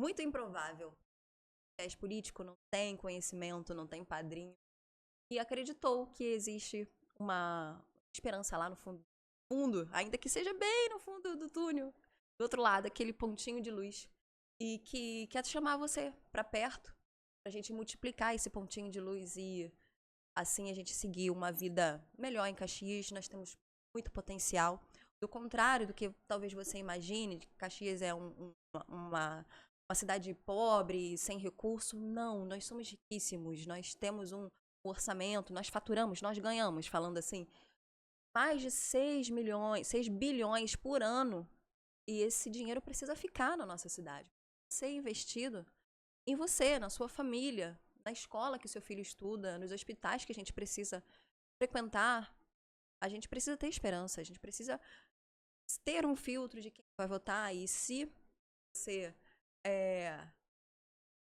muito improvável, é político, não tem conhecimento, não tem padrinho, e acreditou que existe uma esperança lá no fundo, ainda que seja bem no fundo do túnel, do outro lado, aquele pontinho de luz, e que quer chamar você para perto, pra gente multiplicar esse pontinho de luz e assim a gente seguir uma vida melhor em Caxias. Nós temos muito potencial. Do contrário do que talvez você imagine, Caxias é uma cidade pobre, sem recurso. Não, nós somos riquíssimos. Nós temos um orçamento, nós faturamos, nós ganhamos, falando assim, mais de 6 bilhões por ano. E esse dinheiro precisa ficar na nossa cidade. Ser investido em você, na sua família, na escola que o seu filho estuda, nos hospitais que a gente precisa frequentar. A gente precisa ter esperança, a gente precisa ter um filtro de quem vai votar. E se você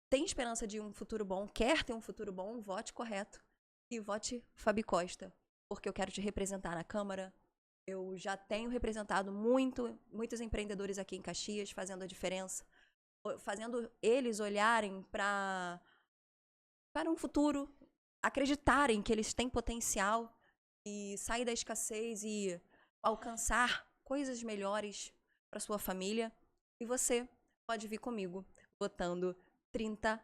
tem esperança de um futuro bom, quer ter um futuro bom, vote correto. E vote Fabi Costa, porque eu quero te representar na Câmara. Eu já tenho representado muitos empreendedores aqui em Caxias, fazendo a diferença, fazendo eles olharem para um futuro, acreditarem que eles têm potencial e sair da escassez e alcançar coisas melhores para sua família. E você pode vir comigo votando 30.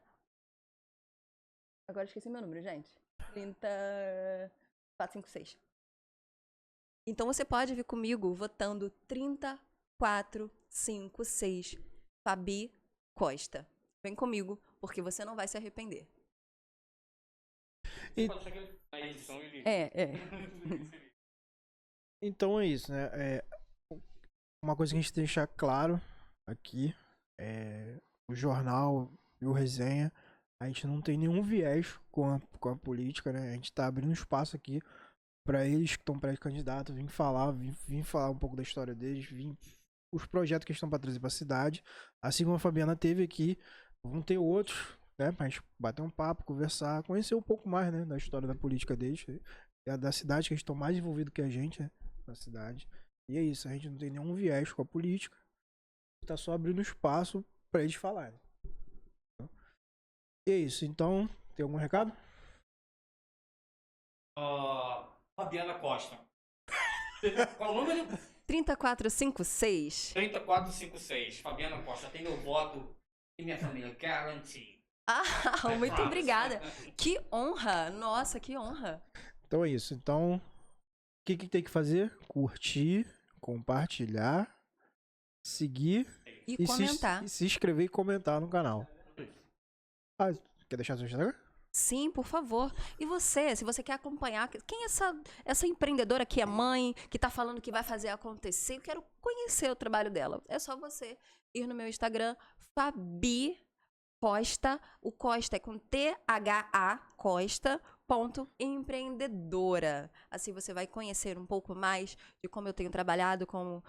Agora esqueci meu número, gente. 30456. Então você pode vir comigo votando 3456 Fabi Costa. Vem comigo, porque você não vai se arrepender. Então é isso, né? Uma coisa que a gente tem que deixar claro aqui o jornal e o Resenha, a gente não tem nenhum viés com a política, né? A gente tá abrindo espaço aqui para eles que estão pré-candidatos vir falar um pouco da história deles, os projetos que estão para trazer para a cidade. Assim como a Fabiana teve aqui, vão ter outros, né? Pra gente bater um papo, conversar, conhecer um pouco mais, né? Da história da política deles, da cidade, que eles estão mais envolvidos que a gente, né? Na cidade. E é isso, a gente não tem nenhum viés com a política. Tá só abrindo espaço para eles falarem. E é isso, então, tem algum recado? Fabiana Costa. Qual o número? 3456. 3456. Fabiana Costa. Tem meu voto e minha família. Guarantee. Muito obrigada. Que honra. Nossa, que honra. Então é isso. Então, o que tem que fazer? Curtir, compartilhar, seguir e comentar. Se inscrever e comentar no canal. Quer deixar seu Instagram? Sim, por favor. E você, se você quer acompanhar, quem é essa empreendedora que é mãe, que tá falando que vai fazer acontecer? Eu quero conhecer o trabalho dela. É só você ir no meu Instagram, Fabi Costa. O Costa é com THA Costa, empreendedora. Assim você vai conhecer um pouco mais de como eu tenho trabalhado com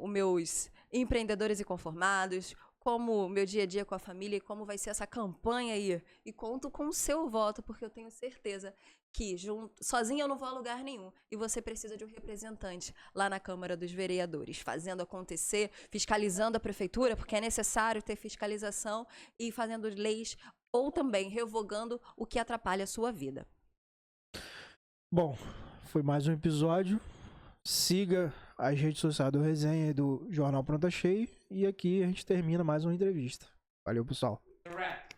os meus empreendedores inconformados, como o meu dia a dia com a família e como vai ser essa campanha aí. E conto com o seu voto, porque eu tenho certeza que sozinha eu não vou a lugar nenhum. E você precisa de um representante lá na Câmara dos Vereadores, fazendo acontecer, fiscalizando a prefeitura, porque é necessário ter fiscalização e fazendo leis ou também revogando o que atrapalha a sua vida. Bom, foi mais um episódio. Siga as redes sociais do Resenha e do Jornal Pronta Cheio. E aqui a gente termina mais uma entrevista. Valeu, pessoal. Correct.